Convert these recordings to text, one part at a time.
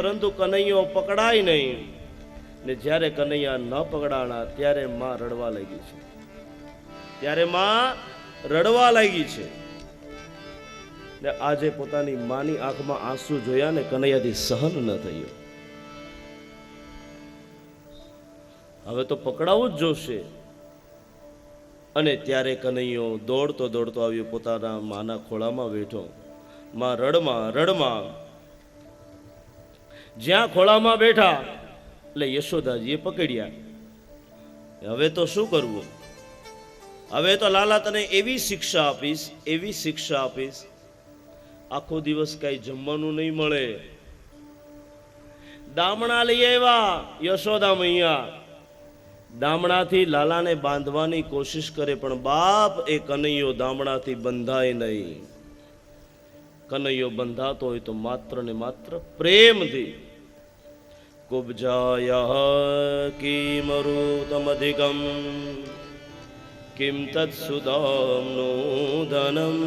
પરંતુ કનૈયો પકડાય નહીં. ને જ્યારે કનૈયા ન પકડાણા ત્યારે માં રડવા લાગી છે. ત્યારે માં રડવા લાગી છે. ને આજે પોતાની માની આંખમાં આંસુ જોયા ને કનૈયાથી સહન ન થયું. હવે તો પકડાવું જ જોશે. અને ત્યારે કનૈયો દોડતો દોડતો આવ્યો, પોતાના માના ખોળામાં બેઠો. માં રડમાં રડમાં જ્યાં ખોળામાં બેઠા એટલે યશોદાજીએ પકડ્યા. હવે તો શું કરવું? હવે તો લાલા તને એવી શિક્ષા આપીશ, એવી શિક્ષા આપીશ, આખો દિવસ કઈ જમવાનું નહીં મળે. દામણા લઈ આવ્યા યશોદા મૈયા. દામણાથી લાલાને બાંધવાની કોશિશ કરે, પણ બાપ એ કનૈયો દામણાથી બંધાય નહીં. કનૈયો બંધાતો હોય તો માત્ર ને માત્ર પ્રેમથી. કુબ્જાય કિમરુતમધિકમ કિમ તત્સુદામનું ધનમ.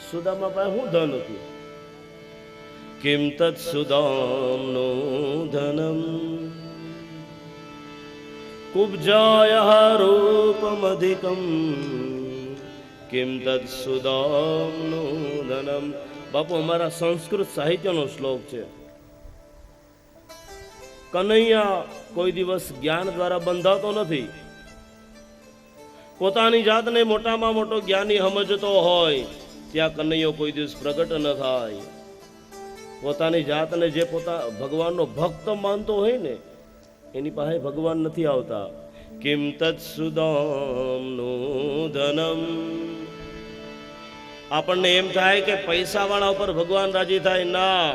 સુદામા પાસે શું ધન હતું? કિમ તત્સુદામનું ધનમ કુબ્જાય રૂપમધિકમ કિમ તત્સુદામનું ધનમ. બાપુ, અમારા સંસ્કૃત સાહિત્યનો શ્લોક છે. કનૈયા કોઈ દિવસ જ્ઞાન દ્વારા બંધાતો નથી. પોતાની જાતને મોટામાં મોટો જ્ઞાની સમજતો હોય ત્યાં કનૈયો કોઈ દિવસ પ્રગટ ન થાય. પોતાની જાતને જે ભગવાનનો ભક્ત માનતો હોય ને એની પાસે ભગવાન નથી આવતા. કિમ તત્સુદામનું ધનમ. આપણને એમ થાય કે પૈસા વાળા ઉપર ભગવાન રાજી થાય. ના,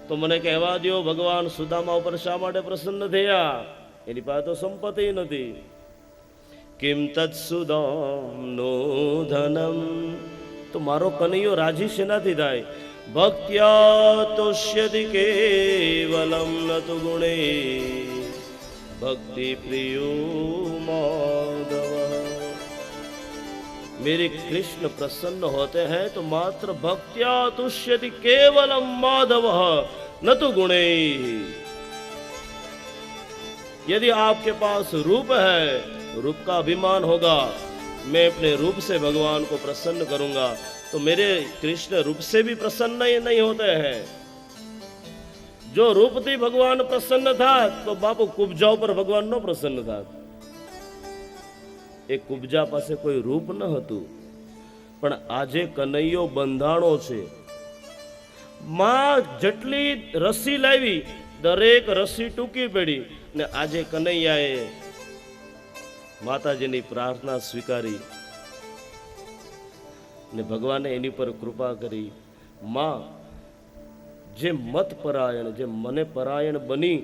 તો મને કહેવા દો, ભગવાન સુદામા ઉપર શા માટે પ્રસન્ન થયા? એની પાસે તો સંપત્તિ નથી. કિમ તત્સુદામનું ધનમ. તો મારો કનૈયો રાજી શેનાથી થાય? ભક્ત્યા તુષ્યતિ કેવલમ નતુ ગુણે ભક્તિ પ્રિયો માધવ. मेरे कृष्ण प्रसन्न होते हैं तो मात्र भक्त्या तुष्यति केवलम माधव न तो गुणे. यदि आपके पास रूप है, रूप का अभिमान होगा, मैं अपने रूप से भगवान को प्रसन्न करूंगा, तो मेरे कृष्ण रूप से भी प्रसन्न नहीं होते हैं. जो रूप थी भगवान प्रसन्न था तो बापू कुब्जा पर भगवान नो प्रसन्न था. એ કુબ્જા પાસે કોઈ રૂપ ન હતું, પણ આજે કનૈયો બંધાણો છે. માં જેટલી રસી લાવી દરેક રસી ટૂંકી પડી. ને આજે કનૈયાએ માતાજીની પ્રાર્થના સ્વીકારી ને ભગવાને એની પર કૃપા કરી. માં જે મત પરાયણ, જે મને પરાયણ બની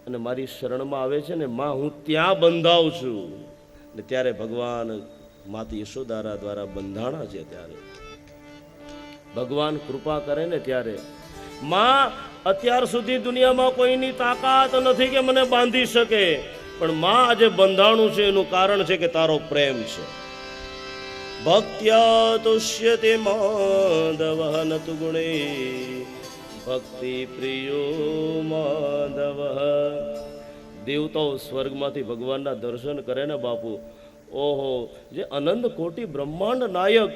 અને મારી શરણમાં આવે છે ને, માં હું ત્યાં બંધાવ છું. ને ત્યારે ભગવાન માતા યશોદા દ્વારા બંધાણા છે. ત્યારે ભગવાન કૃપા કરે ને ત્યારે માં, અત્યાર સુધી દુનિયામાં કોઈની તાકાત નથી કે મને બાંધી શકે, પણ માં આજે બંધાણું છે એનું કારણ છે કે તારો પ્રેમ છે. ભક્ત્યા તુષ્યતે માધવ નતુ ગુણે ભક્તિ પ્રિયો માધવ. દેવતાઓ સ્વર્ગમાંથી ભગવાનના દર્શન કરે ને બાપુ, ઓહો, જે અનંત કોટી બ્રહ્માંડ નાયક,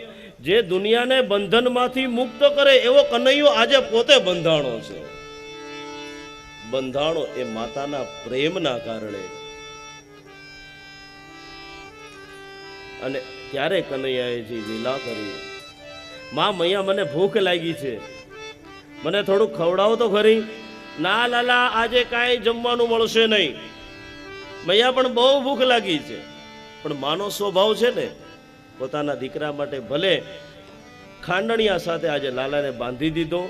જે દુનિયાને બંધનમાંથી મુક્ત કરે એવો કનૈયો આજે પોતે બંધાણો છે. બંધાણો એ માતાના પ્રેમના કારણે. અને ત્યારે કનૈયાએ જે લીલા કરી, માં મૈયા મને ભૂખ લાગી છે, મને થોડું ખવડાવો તો ખરી. ના લાલા, આજે કાંઈ જમવાનું મળશે નહીં, મૈયા પણ બહુ ભૂખ લાગી છે. પણ માનો સ્વભાવ છે ને, પોતાના દીકરા માટે ભલે ખાંડણિયા સાથે આજે લાલાને બાંધી દીધો,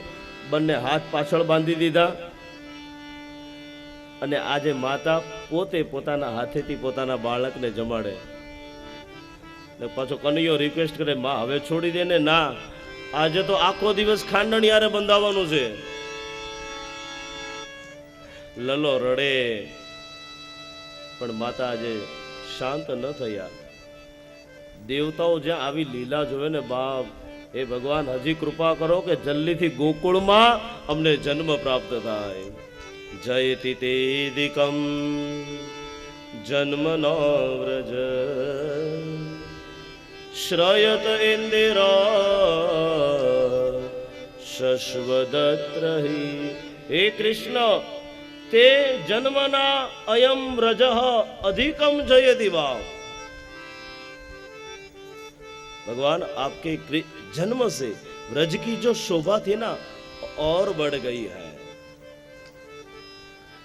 બંને હાથ પાછળ બાંધી દીધા. અને આજે માતા પોતે પોતાના હાથેથી પોતાના બાળકને જમાડે. ને પાછો કનૈયો રિક્વેસ્ટ કરે, માં હવે છોડી દે ને. ના, આજે તો આખો દિવસ ખાંડણિયારે બંધાવવાનું છે. લલો રડે, પણ માતા આજે શાંત ન થયા. દેવતાઓ જ્યાં આવી લીલા જોવે ને બાપ, એ ભગવાન હજી કૃપા કરો કે જલ્દીથી ગોકુળમાં અમને જન્મ પ્રાપ્ત થાય. જયતિ તેદિકમ જન્મનો વ્રજ શ્રયત ઇન્દિરા શશ્વદત્રહી. હે કૃષ્ણ, તે જન્મના અયમ વ્રજ અધિકમ જયતિ વા. भगवान आपके जन्म से व्रज की जो शोभा थी ना और बढ़ गई है.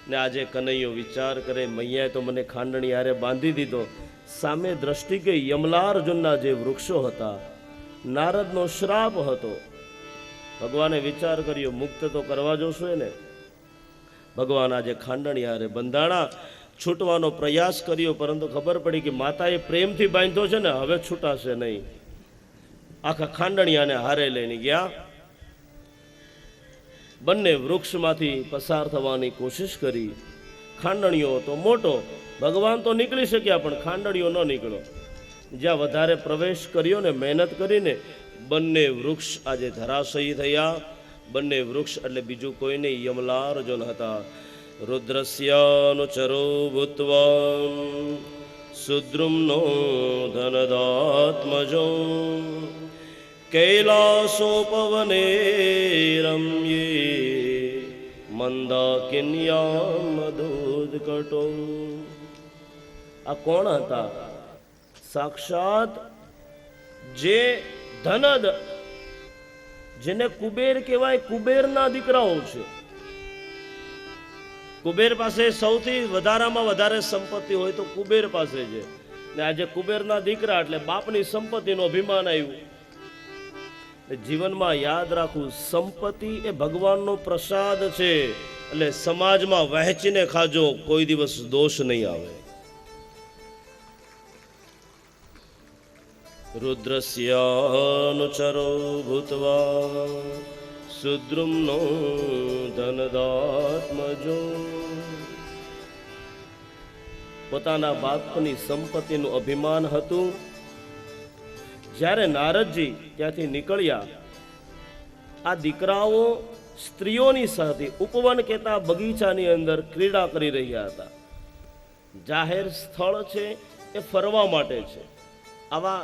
ने આજે કનૈયો વિચાર કરે, મૈયાએ તો મને ખાંડણી હારે બાંધી દીધો. સામે દ્રષ્ટિ કે યમલાર્જુનના જે વૃક્ષો હતા, નારદનો શ્રાપ હતો. ભગવાને વિચાર કર્યો, મુક્ત તો કરવા જોશે ને. ભગવાન આજે ખાંડણી હારે બંધાણા, છૂટવાનો પ્રયાસ કર્યો, પરંતુ ખબર પડી કે માતાએ પ્રેમથી બાંધ્યો છે ને, હવે છૂટાશે નહીં. આખા ખાંડણિયાને હારે લઈને ગયા. બંને વૃક્ષમાંથી પસાર થવાની કોશિશ કરી. ખાંડણીયો તો મોટો, ભગવાન તો નીકળી શક્યા, પણ ખાંડણીયો ન નીકળ્યો. જ્યાં વધારે પ્રવેશ કર્યો ને મહેનત કરીને, બંને વૃક્ષ આજે ધરાશયી થયા. બંને વૃક્ષ એટલે બીજું કોઈ નહીં, યમલાર્જુન હતા. રુદ્રસ્યાનુચરો ભૂત્વા સુદ્રુમ્નો ધનદાત્મજો કૈલાસોપવને રમ્યે મંદાકિન્યામ મધુદકટો. આ કોણ હતા? સાક્ષાત જે ધનદ, જેને કુબેર કહેવાય, કુબેરના દીકરાઓ છે. કુબેર પાસે સૌથી વધારામાં વધારે સંપત્તિ હોય તો કુબેર પાસે છે. ને આજે કુબેરના દીકરા એટલે બાપની સંપત્તિનું અભિમાન આવ્યું. જીવનમાં યાદ રાખવું, સંપત્તિ એ ભગવાનનો પ્રસાદ છે, એટલે સમાજમાં વહેંચીને ખાજો, કોઈ દિવસ દોષ નહીં આવે. રુદ્રસ્યાનુચરો ભૂત્વા સુદ્રુમ્નો ધનદાત્મજો. પોતાના બાપની સંપત્તિનું અભિમાન હતું. જ્યારે નારદજી ત્યાંથી નીકળ્યા, આ દીકરાઓ સ્ત્રીઓની સાથે ઉપવન કહેતા બગીચાની અંદર ક્રીડા કરી રહ્યા હતા. જાહેર સ્થળ છે, એ ફરવા માટે છે, આવા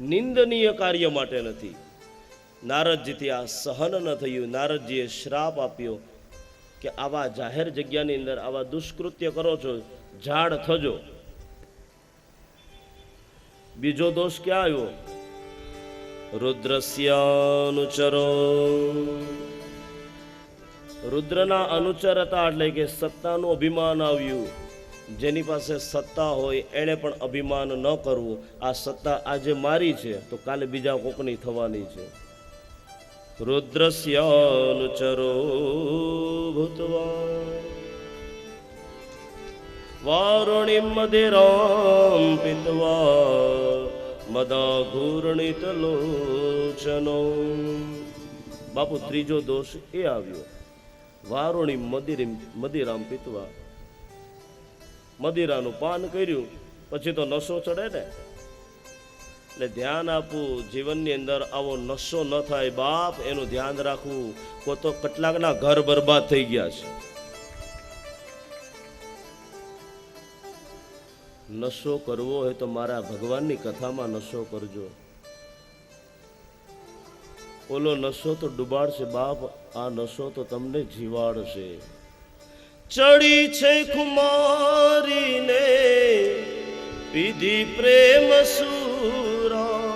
નિંદનીય કાર્ય માટે નથી. નારદજીથી આ સહન ન થયું. નારદજીએ શ્રાપ આપ્યો કે આવા જાહેર જગ્યાની અંદર આવા દુષ્કૃત્ય કરો છો, ઝાડ થજો. બીજો દોષ ક્યાં આવ્યો? રુદ્રસ્યાનુચરો. રુદ્રના અનુચર હતા, એટલે કે સત્તાનું અભિમાન આવ્યું. જેની પાસે સત્તા હોય એને પણ અભિમાન ન કરવું. આ સત્તા આજે મારી છે તો કાલે બીજા કોકની થવાની છે. રુદ્રસ્યાનુચરો ભૂત્વા વારુણિમ મદિરામ પિત્વા મદાઘૂર્ણિત લોચનો. બાપુ ત્રીજો દોષ એ આવ્યો, વારુણિમ મદિરામ પિત્વા. મદિરાનું પાન કર્યું પછી તો નશો ચડે ને. એટલે ધ્યાન આપવું, જીવનની અંદર આવો નશો ન થાય બાપ, એનું ધ્યાન રાખવું. તો કેટલાકના ઘર બરબાદ થઈ ગયા છે. નશો કરવો હોય તો મારા ભગવાનની કથામાં નશો કરજો. ઓલો નશો તો ડુબાડશે બાપ, આ નશો તો તમને જીવાડશે. ચડી છે કુમારીને પીધી પ્રેમ સુરા.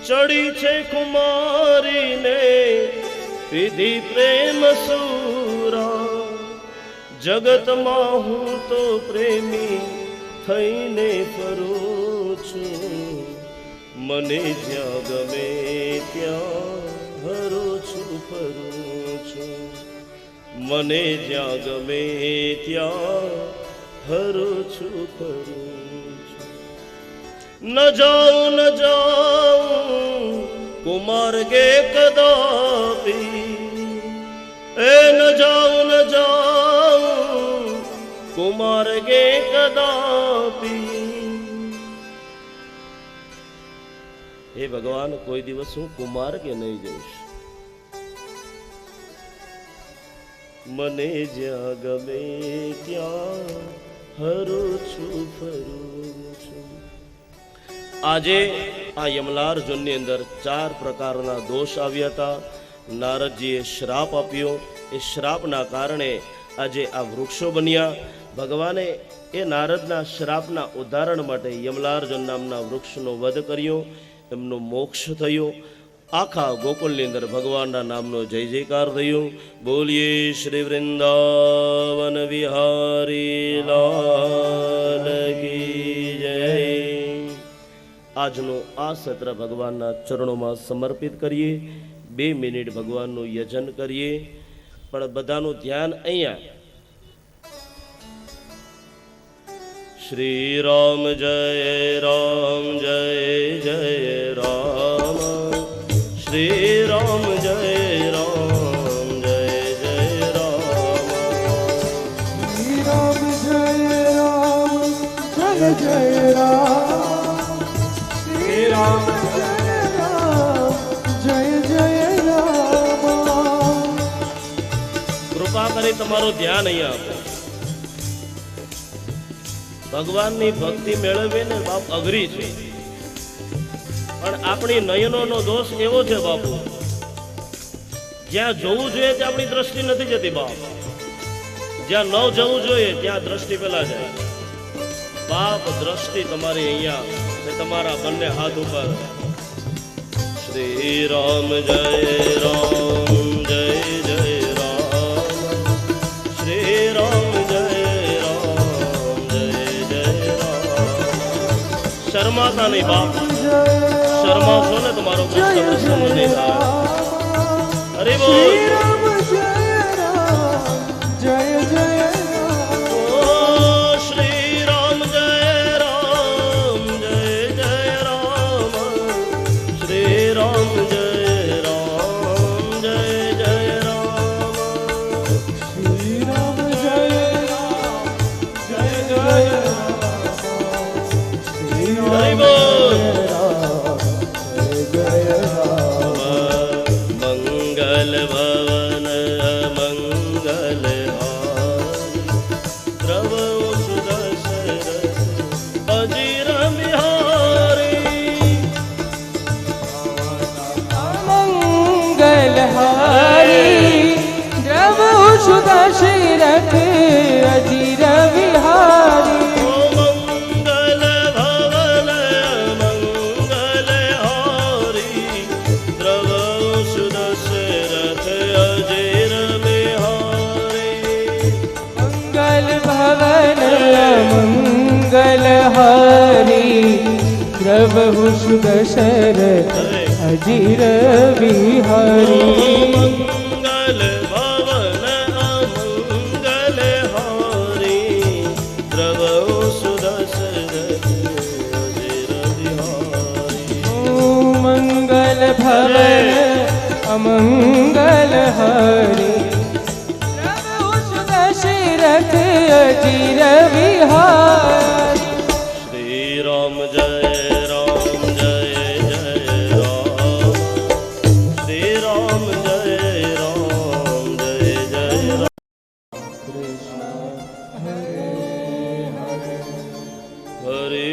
ચડી છે કુમારીને પીધી પ્રેમ સુરા. જગતમાં હું તો પ્રેમી થઈને ફરું છું. મને જ્યાં ગમે ત્યાં હરું છું, ફરું છું. મને જ્યાં ગમે ત્યાં હરું છું, ફરું છું. ન જાઉં ન જાઉં કુમાર્ગે કદાપી. એ ન જાઉં ન જાઉં કુમાર્ગે કદાપી. હે હે ભગવાન, કોઈ દિવસ હું કુમાર કે નહીં જઈશ. મને જ્યાં ગમે ત્યાં હરું છું ફરું છું. આજે આ યમલાર્જુનની અંદર 4 પ્રકારના દોષ આવ્યા હતા. નારદજીએ શ્રાપ આપ્યો. એ શ્રાપના કારણે આજે આ વૃક્ષો બન્યા. ભગવાને એ નારદના શ્રાપના ઉદાહરણ માટે યમલાર્જુન નામના વૃક્ષનો વધ કર્યો. એમનો મોક્ષ થયો. આખા ગોકુળની અંદર ભગવાનના નામનો જય જયકાર થયો. બોલીએ શ્રી વૃંદાવન વિહારી લાલ કી જય. આજનો આ સત્ર ભગવાનના ચરણોમાં સમર્પિત કરીએ. 2 મિનિટ ભગવાનનું યજન કરીએ. પણ બધાનું ધ્યાન અહીંયા. શ્રી રામ જય રામ જય જય રામ. શ્રી રામ જય રામ જય જય રામ. શ્રી રામ જય રામ જય જય રામ. શ્રી રામ જય રામ જય જય રામ. કૃપા કરી તમારું ધ્યાન અહીંયા આપો. ભગવાનની ભક્તિ મેળવવી ને બાપ અઘરી છે. પણ આપણી નયનોનો દોષ એવો છે બાપુ, જ્યાં જવું જોઈએ ત્યાં આપણી દ્રષ્ટિ નથી જતી બાપ. જ્યાં ન જવું જોઈએ ત્યાં દ્રષ્ટિ પેલા જાય. બાપ દ્રષ્ટિ તમારી અહીંયા છે, તમારા બંને હાથ ઉપર. શ્રી રામ જય રામ જય જય રામ. શ્રી રામ જય રામ જય જય રામ. શર્માતા નહીં બાપ. શર્માશો ને તમારો કૃષ્ણ પ્રસન્ન નહીં થાય. હરિ બોલ. શ્રી રામ જય રામ જય જય રામ. ઓ શ્રી રામ જય રામ જય જય રામ. શ્રી રામ જય રામ જય જય રામ. શ્રી રામ જય રામ જય જય રામ. શ્રી હરિ રામ બોલ. મંગલ ભવન મંગલ દ્રવ સુદર્શન અજીર બિહારી. મંગલહારી દ્રવ સુદર્શરથ અજીર વિહારી. ઓ મંગલ ભવન મંગલ હારી દ્રવ સુદર્શરથ અજીર બિહારી. મંગલ ભવન મંગલહારી દ્રવ સુદર્શરથ અજીર વિહારી. મંગલ ભવન મંગલ હારી દ્રવ સુદર્શરથ અજીર બિહારી. મંગલ ભવન અમંગલહારી દ્રવ સુદર્શરથ અજીર વિહારી. શ્રી રામ જય રામ જય જય રામ. શ્રી રામ જય રામ જય જય રામ. હરે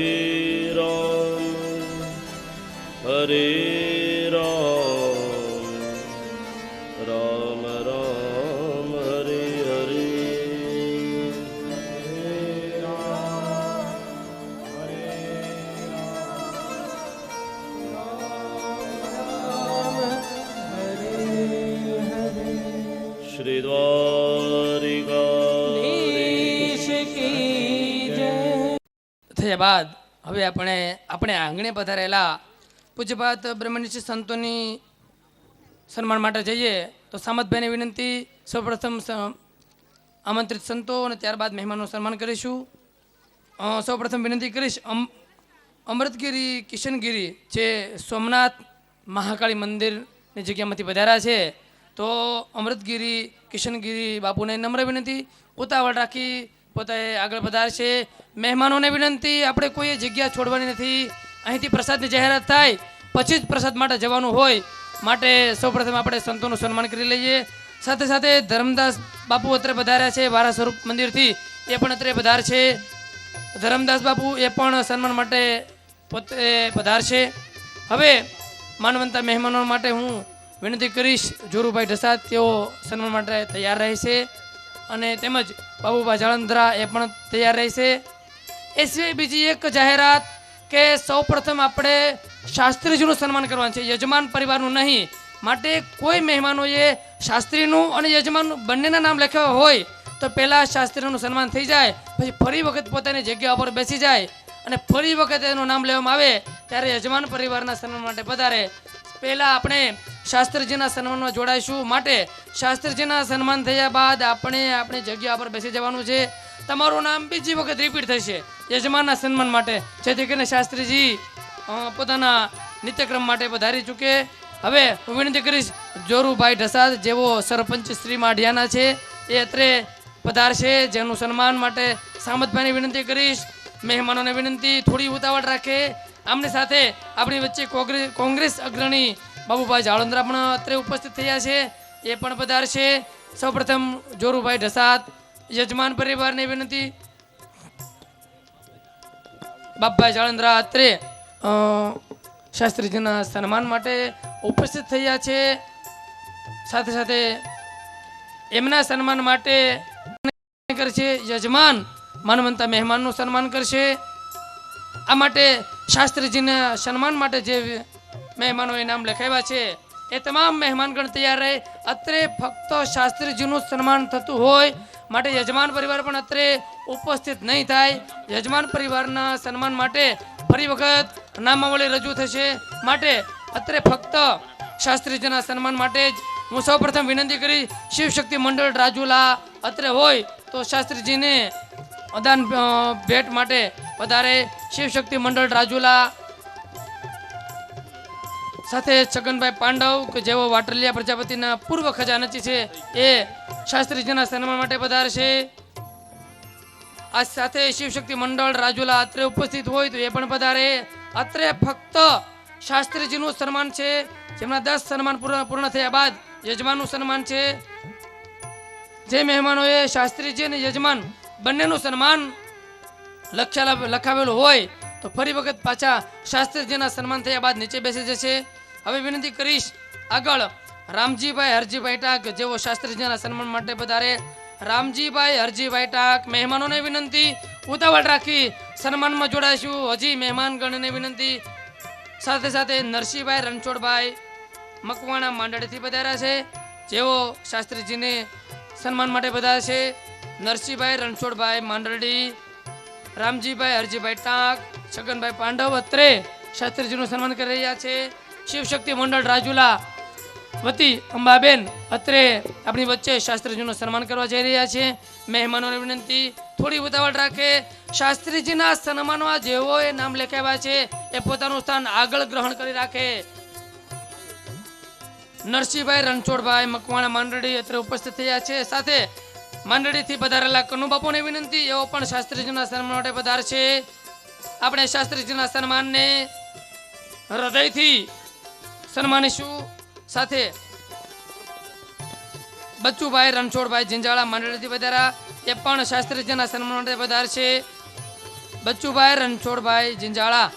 રામ હરે રામ રામ રામ હરે હરે. શ્રી દ્વારિકાધીશ કી જય. થયા બાદ હવે આપણે આંગણે પધારેલા પૂજ્યપાત બ્રહ્મનિષ્ઠ સંતોની સન્માન માટે જઈએ તો સામતભાઈને વિનંતી, સૌપ્રથમ આમંત્રિત સંતો અને ત્યારબાદ મહેમાનનું સન્માન કરીશું. સૌપ્રથમ વિનંતી કરીશ અમૃતગીરી કિશનગીરી જે સોમનાથ મહાકાળી મંદિરની જગ્યામાંથી પધાર્યા છે, તો અમૃતગીરી કિશનગીરી બાપુને નમ્ર વિનંતી ઉતાવળ રાખી પોતે આગળ પધારશે. મહેમાનોને વિનંતી, આપણે કોઈ જગ્યા છોડવાની નથી. અહીંથી પ્રસાદની જાહેરાત થાય પછી જ પ્રસાદ માટે જવાનું હોય માટે સૌપ્રથમ આપણે સંતોનું સન્માન કરી લઈએ. સાથે સાથે ધર્મદાસ બાપુ અત્રે પધાર્યા છે વારા સ્વરૂપ મંદિરથી, એ પણ અત્રે પધારશે. ધર્મદાસ બાપુ એ પણ સન્માન માટે પોતે પધારશે. હવે માનવંતા મહેમાનો માટે હું વિનંતી કરીશ જોરુભાઈ ઢસાદ, તેઓ સન્માન માટે તૈયાર રહેશે અને તેમજ બાબુભાઈ જાળંધરા એ પણ તૈયાર રહેશે. એ સિવાય બીજી એક જાહેરાત કે સૌપ્રથમ આપણે શાસ્ત્રીજીનું સન્માન કરવાનું છે, યજમાન પરિવારનું નહીં. માટે કોઈ મહેમાનોએ શાસ્ત્રીનું અને યજમાનનું બંનેના નામ લખ્યા હોય તો પહેલાં શાસ્ત્રીનું સન્માન થઈ જાય, પછી ફરી વખત પોતાની જગ્યા પર બેસી જાય અને ફરી વખત એનું નામ લેવામાં આવે ત્યારે યજમાન પરિવારના સન્માન માટે પધારે. પહેલાં આપણે શાસ્ત્રીજીના સન્માનમાં જોડાઈશું. માટે શાસ્ત્રીજીના સન્માન થયા બાદ આપણે આપણી જગ્યા પર બેસી જવાનું છે. તમારું નામ બીજી વખત રિપીટ થશે યજમાનના સન્માન માટે, જેથી કરીને શાસ્ત્રીજી પોતાના નિત્યક્રમ માટે પધારી ચૂકે. હવે હું વિનંતી કરીશ જોરુભાઈ ઢસાદ, જેઓ સરપંચ શ્રી માઢિયાના છે, એ અત્રે પધારશે, જેનું સન્માન માટે સામતભાઈને વિનંતી કરીશ. મહેમાનોને વિનંતી થોડી ઉતાવળ રાખે. આમની સાથે આપણી વચ્ચે કોંગ્રેસ અગ્રણી બાબુભાઈ જાળંદ્રા પણ અત્રે ઉપસ્થિત થયા છે, એ પણ પધારશે. સૌપ્રથમ જોરુભાઈ ઢસાદ, યજમાન પરિવારને વિનંતી. બાપભાઈ જાળંદ્રા અત્રે શાસ્ત્રીજીના સન્માન માટે ઉપસ્થિત થયા છે. સાથે સાથે એમના સન્માન માટે કરશે યજમાન માનવંતા મહેમાનનું સન્માન કરશે. આ માટે શાસ્ત્રીજીના સન્માન માટે જે મહેમાનોએ નામ લખાવ્યા છે એ તમામ મહેમાનગણ તૈયાર રહે. અત્રે ફક્ત શાસ્ત્રીજીનું સન્માન થતું હોય માટે યજમાન પરિવાર પણ અત્રે ઉપસ્થિત નહીં થાય. યજમાન પરિવારના સન્માન માટે ફરી વખત નામાવલી રજૂ થશે. માટે અત્રે ફક્ત શાસ્ત્રીજીના સન્માન માટે જ હું સૌપ્રથમ વિનંતી કરી શિવશક્તિ મંડળ રાજુલા અત્રે હોય તો શાસ્ત્રીજીને અદાન ભેટ માટે વધારે. શિવશક્તિ મંડળ રાજુલા સાથે છગનભાઈ પાંડવ કે જેઓ વાટલિયા પ્રજાપતિના પૂર્વ ખજાનચી છે, એ શાસ્ત્રીજીના સન્માન માટે પધારશે. આ સાથે શિવશક્તિ મંડળ રાજુલા અત્રે ઉપસ્થિત હોય તો એ પણ પધારે. અત્રે ફક્ત શાસ્ત્રીજીનું સન્માન છે, જેમના 10 સન્માન પૂર્ણ થયા બાદ યજમાનનું સન્માન છે. જે મહેમાનોએ શાસ્ત્રીજી અને યજમાન બંનેનું સન્માન લખાવેલું હોય તો ફરી વખત પાછા શાસ્ત્રીજીના સન્માન થયા બાદ નીચે બેસી જશે. હવે વિનંતી કરીશ આગળ રામજીભાઈ હરજીભાઈ ટાક, જેઓ શાસ્ત્રીજીના સન્માન માટે પધારે. રામજીભાઈ હરજીભાઈ ટાક, મહેમાનોને વિનંતી ઉતાવળ રાખી સન્માનમાં જોડાઈશું. હજી મહેમાનગણને વિનંતી. સાથે સાથે નરસિંહભાઈ રણછોડભાઈ મકવાણા માંડળીથી પધાર્યા છે, જેઓ શાસ્ત્રીજીને સન્માન માટે પધારશે. નરસિંહભાઈ રણછોડભાઈ માંડરડી, રામજીભાઈ હરજીભાઈ ટાંક, છગનભાઈ પાંડવ અત્રે શાસ્ત્રીજીનું સન્માન કરી રહ્યા છે. શિવશક્તિ મંડળ રાજુલા વતી અંબાબેન અત્રે આપણી વચ્ચે શાસ્ત્રીજીનું સન્માન કરવા જઈ રહ્યા છે. મહેમાનોને વિનંતી થોડી ઉતાવળ રાખે. શાસ્ત્રીજીના સન્માનમાં જેઓએ નામ લખાવ્યા છે એ પોતાનું સ્થાન આગળ ગ્રહણ કરી રાખે. નરસિંહભાઈ રણછોડભાઈ મકવાણા માંડળી અત્રે ઉપસ્થિત થયા છે. સાથે માંડળીથી પધારેલા કનુબાપુને વિનંતી, એઓ પણ શાસ્ત્રીજીના સન્માન માટે પધારશે. આપણે શાસ્ત્રીજીના સન્માનને હૃદયથી સન્માનીશું. સાથે બચ્ચુભાઈ રણછોડભાઈ જિંજાળા માંડળીથી પધાર્યા, એ પણ શાસ્ત્રીજીના સન્માન માટે પધારશે. બચ્ચુભાઈ રણછોડભાઈ જિંજાળા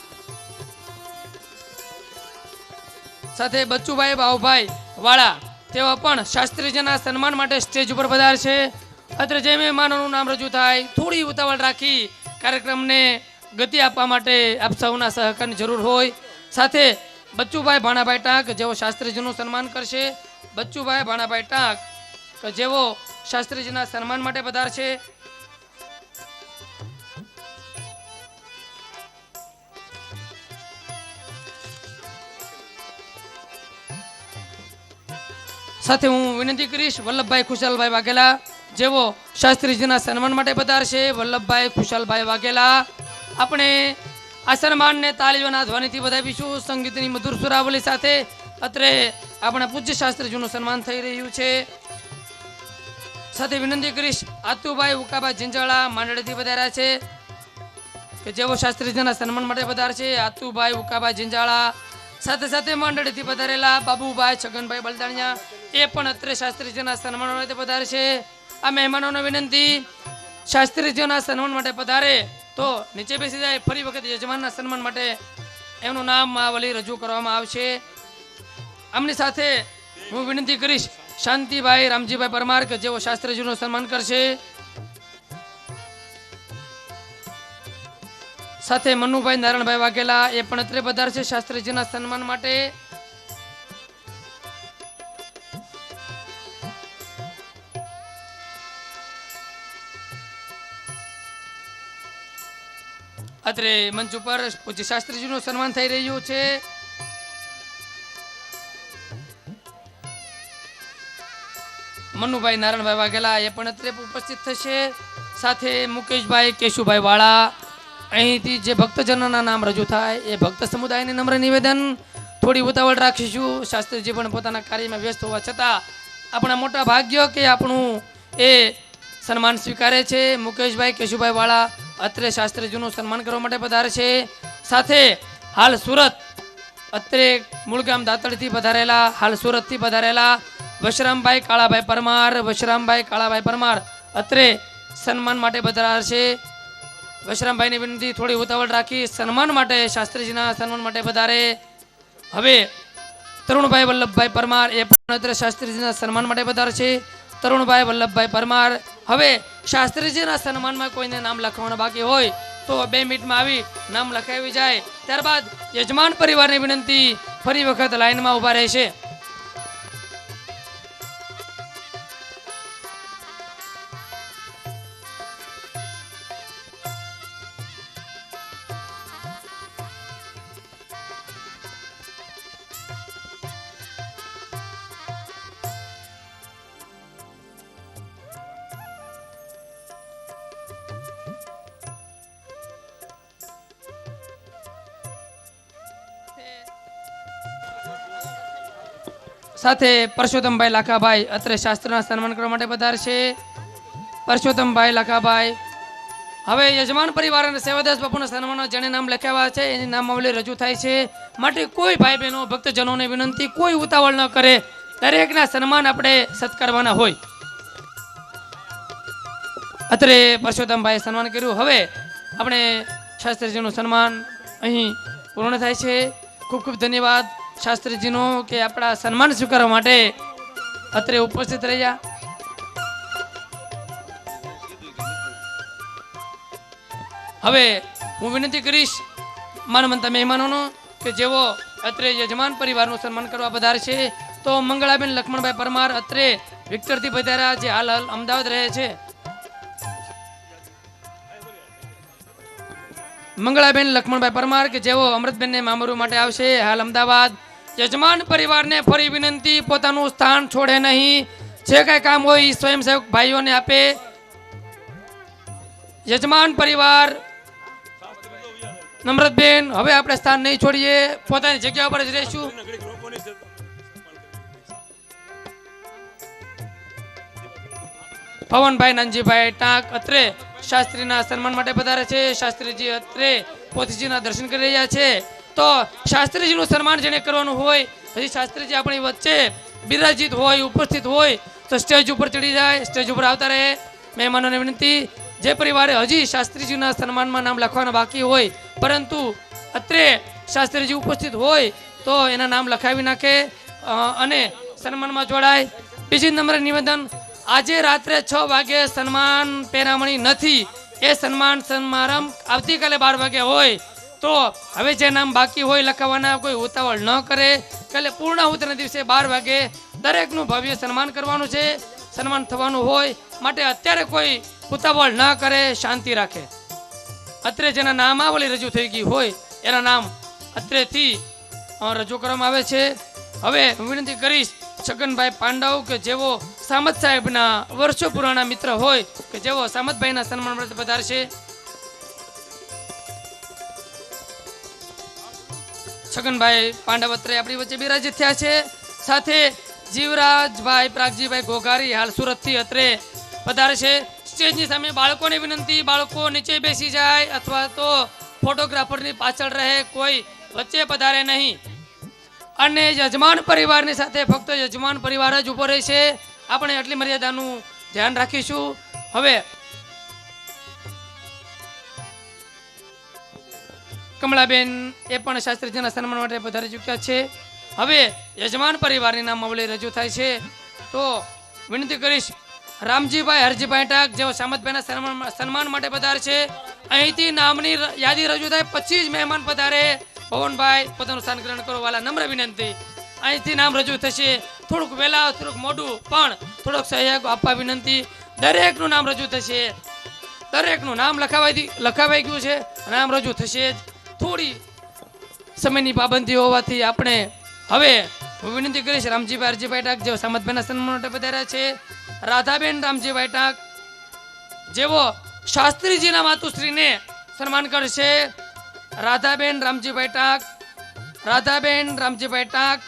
સાથે બચ્ચુભાઈ બાઉભાઈ વાળા, તેઓ પણ શાસ્ત્રીજીના સન્માન માટે સ્ટેજ ઉપર પધારશે. અત્રે જે મહેમાનોનું નામ રજૂ થાય થોડી ઉતાવળ રાખી કાર્યક્રમને ગતિ આપવા માટે આપ સૌના સહકારની જરૂર હોય. સાથે બચ્ચુભાઈ ભાણાભાઈ ટાંક, જેઓ શાસ્ત્રીજીનું સન્માન કરશે. બચ્ચુભાઈ ભાણાભાઈ ટાંક કે જેઓ શાસ્ત્રીજીના સન્માન માટે પધારશે. સાથે હું વિનંતી કરીશ વલ્લભભાઈ ખુશાલભાઈ વાઘેલા, જેઓ શાસ્ત્રીજીના સન્માન માટે પધારશે. વલ્લભભાઈ ખુશાલભાઈ વાઘેલા, આપણે આ સન્માનને તાળીઓના ધ્વનિથી વધાવીશું. સંગીતની મધુર સુરાવલી સાથે અત્રે આપણા પૂજ્ય શાસ્ત્રીજીનું સન્માન થઈ રહ્યું છે. સાથે વિનંતી કરીશ આતુભાઈ ઉકાભાઈ જિંજાળા માંડળીથી પધાર્યા છે, કે જેઓ શાસ્ત્રીજીના સન્માન માટે પધારશે. આતુભાઈ ઉકાભાઈ જિંજાળા સાથે સાથે મંડળીથી પધારેલા બાબુભાઈ છગનભાઈ બલદાણિયા એ પણ અત્રે શાસ્ત્રીજીના સન્માન માટે પધારે છે. આ મહેમાનોને વિનંતી, શાસ્ત્રીજીઓના સન્માન માટે પધારે તો નીચે બેસી જાય. ફરી વખત યજમાનના સન્માન માટે એમનું નામ માવલી રજૂ કરવામાં આવશે. આમની સાથે હું વિનંતી કરીશ શાંતિભાઈ રામજીભાઈ પરમાર કે જેઓ શાસ્ત્રીજીનું સન્માન કરશે. સાથે મનુભાઈ નારાયણભાઈ વાઘેલા એ પણ અત્રે પધારશે શાસ્ત્રીજીના સન્માન માટે. અત્રે મંચ ઉપર પૂજ્ય શાસ્ત્રીજીનું સન્માન થઈ રહ્યું છે. મનુભાઈ નારાયણભાઈ વાઘેલા એ પણ અત્રે ઉપસ્થિત થશે. સાથે મુકેશભાઈ કેશુભાઈ વાળા. અહીંથી જે ભક્તજનોના નામ રજૂ થાય એ ભક્ત સમુદાયને નમ્ર નિવેદન, થોડી ઉતાવળ રાખીશું. શાસ્ત્રીજી પણ પોતાના કાર્યમાં વ્યસ્ત હોવા છતાં આપણા મોટા ભાગ્ય કે આપણું એ સન્માન સ્વીકારે છે. મુકેશભાઈ કેશુભાઈ વાળા અત્રે શાસ્ત્રીજીનું સન્માન કરવા માટે પધારે છે. સાથે હાલ સુરત અત્રે મૂળગામ દાતરથી પધારેલા, હાલ સુરતથી પધારેલા વશરામભાઈ કાળાભાઈ પરમાર, વશરામભાઈ કાળાભાઈ પરમાર અત્રે સન્માન માટે પધારશે. વશરામભાઈની વિનંતી, થોડી ઉતાવળ રાખી સન્માન માટે, શાસ્ત્રીજીના સન્માન માટે પધારે. હવે તરુણભાઈ વલ્લભભાઈ પરમાર એ પણ અત્રે શાસ્ત્રીજીના સન્માન માટે પધારશે. તરુણભાઈ વલ્લભભાઈ પરમાર. હવે શાસ્ત્રીજીના સન્માનમાં કોઈને નામ લખવાનું બાકી હોય તો 2 મિનિટમાં આવી નામ લખાવી જાય. ત્યારબાદ યજમાન પરિવારની વિનંતી, ફરી વખત લાઈનમાં ઊભા રહેશે. સાથે પરસોત્તમભાઈ લાખાભાઈ અત્રે શાસ્ત્રના સન્માન કરવા માટે પધારશે. પરસોત્તમભાઈ લાખાભાઈ. હવે યજમાન પરિવાર અને સેવાદાસ બાપુના સન્માનમાં જેને નામ લખાવ્યા છે એની નામાવલી રજૂ થાય છે. માટે કોઈ ભાઈ બહેનો ભક્તજનોને વિનંતી, કોઈ ઉતાવળ ન કરે, દરેકના સન્માન આપણે સત્કારવાના હોય. અત્રે પરસોત્તમભાઈ સન્માન કર્યું. હવે આપણે શાસ્ત્રીજીનું સન્માન અહીં પૂર્ણ થાય છે. ખૂબ ખૂબ ધન્યવાદ શાસ્ત્રીજીનો કે આપણા સન્માન સ્વીકારવા માટે અત્રે ઉપસ્થિત રહ્યા. હવે હું વિનંતી કરીશ માનવંતા મહેમાનોનો કે જેઓ અત્રે યજમાન પરિવારનું સન્માન કરવા પધારશે. તો મંગળાબેન લક્ષ્મણભાઈ પરમાર અત્રે વિક્ટરથી પધાર્યા, જે હાલ અમદાવાદ રહે છે. મંગળાબેન લક્ષ્મણભાઈ પરમાર કે જેઓ અમૃતબેનને મામરુ માટે આવશે, હાલ અમદાવાદ. યજમાન પરિવારને ફરી વિનંતી, પોતાનું સ્થાન છોડે નહીં. જે કાંઈ કામ હોય સ્વયંસેવક ભાઈઓને આપે. યજમાન પરિવાર નમ્રતબેન, હવે આપણે સ્થાન નહીં છોડીએ, પોતાની જગ્યા પર જ રહીશું. પવનભાઈ નાનજીભાઈ ટાંક અત્રે શાસ્ત્રીના સન્માન માટે પધારે છે. શાસ્ત્રીજી અત્રે પોથીજીના દર્શન કરી રહ્યા છે. તો શાસ્ત્રીજીનું સન્માન જેને કરવાનું હોય, હજી શાસ્ત્રીજી આપણી વચ્ચે બિરાજિત હોય, ઉપસ્થિત હોય તો સ્ટેજ ઉપર ચડી જાય, સ્ટેજ ઉપર આવતા રહે. મહેમાનોને વિનંતી, જે પરિવારે હજી શાસ્ત્રીજીના સન્માનમાં નામ લખવાના બાકી હોય પરંતુ અત્રે શાસ્ત્રીજી ઉપસ્થિત હોય તો એના નામ લખાવી નાખે અને સન્માનમાં જોડાય. બીજી નંબર નિવેદન, આજે રાત્રે 6 વાગે સન્માન પેરામણી નથી. એ સન્માન સમારંભ આવતીકાલે 12 વાગે હોય. તો હવે જે નામ બાકી હોય લખાવવાના, કોઈ ઉતાવળ ન કરે. કાલે પૂર્ણાહુતિના દિવસે 12 વાગે દરેકનું ભવ્ય સન્માન કરવાનું છે, સન્માન થવાનું હોય. માટે અત્યારે કોઈ ઉતાવળ ન કરે, શાંતિ રાખે. અત્રે જેના નામાવલી રજૂ થઈ ગઈ હોય એના નામ અત્રેથી રજૂ કરવામાં આવે છે. હવે હું વિનંતી કરીશ છગનભાઈ પાંડવ કે જેઓ સામત સાહેબના વર્ષો પુરાણા મિત્ર હોય કે જેઓ સામતભાઈના સન્માન માટે પધારશે. છગનભાઈ પાંડવ અત્રે આપણી વચ્ચે બિરાજિત થયા છે. સાથે જીવરાજભાઈ પ્રાગજીભાઈ ઘોઘારી હાલ સુરતથી અત્રે પધારશે. સ્ટેજની સામે બાળકોને વિનંતી, બાળકો નીચે બેસી જાય અથવા તો ફોટોગ્રાફરની પાછળ રહે, કોઈ વચ્ચે પધારે નહીં. અને યજમાન પરિવારની સાથે ફક્ત યજમાન પરિવાર જ ઉભો રહેશે. આપણે આટલી મર્યાદાનું ધ્યાન રાખીશું. હવે કમળાબેન એ પણ શાસ્ત્રીજીના સન્માન માટે પધારી ચૂક્યા છે. હવે યજમાન પરિવારની નામાવલી રજૂ થાય છે. તો વિનંતી કરીશ રામજીભાઈ હરજીભાઈ ટાક જેઓ સામતભાઈના સન્માન માટે પધાર છે. અહીંથી નામની યાદી રજૂ થાય પછી જ મહેમાન પધારે. પવનભાઈ પોતાનું સ્થાન ગ્રહણ કરો. વાલા નમ્ર વિનંતી, અહીંથી નામ રજૂ થશે. થોડુંક વહેલા થોડુંક મોડું પણ થોડોક સહયોગ આપવા વિનંતી. દરેકનું નામ રજૂ થશે. દરેકનું નામ લખાવાઈ ગયું છે. નામ રજૂ થશે જ. થોડી સમયની પાબંદી હોવાથી આપણે હવે હું વિનંતી કરીશ રામજીભાઈ હરજીભાઈ ટાક જેઓ સામતભાઈના સન્માન માટે પધાર્યા છે. રાધાબેન રામજીભાઈ ટાક જેવો શાસ્ત્રીજીના માતુશ્રીને સન્માન કરશે. રાધાબેન રામજીભાઈ ટાક, રાધાબેન રામજીભાઈ ટાક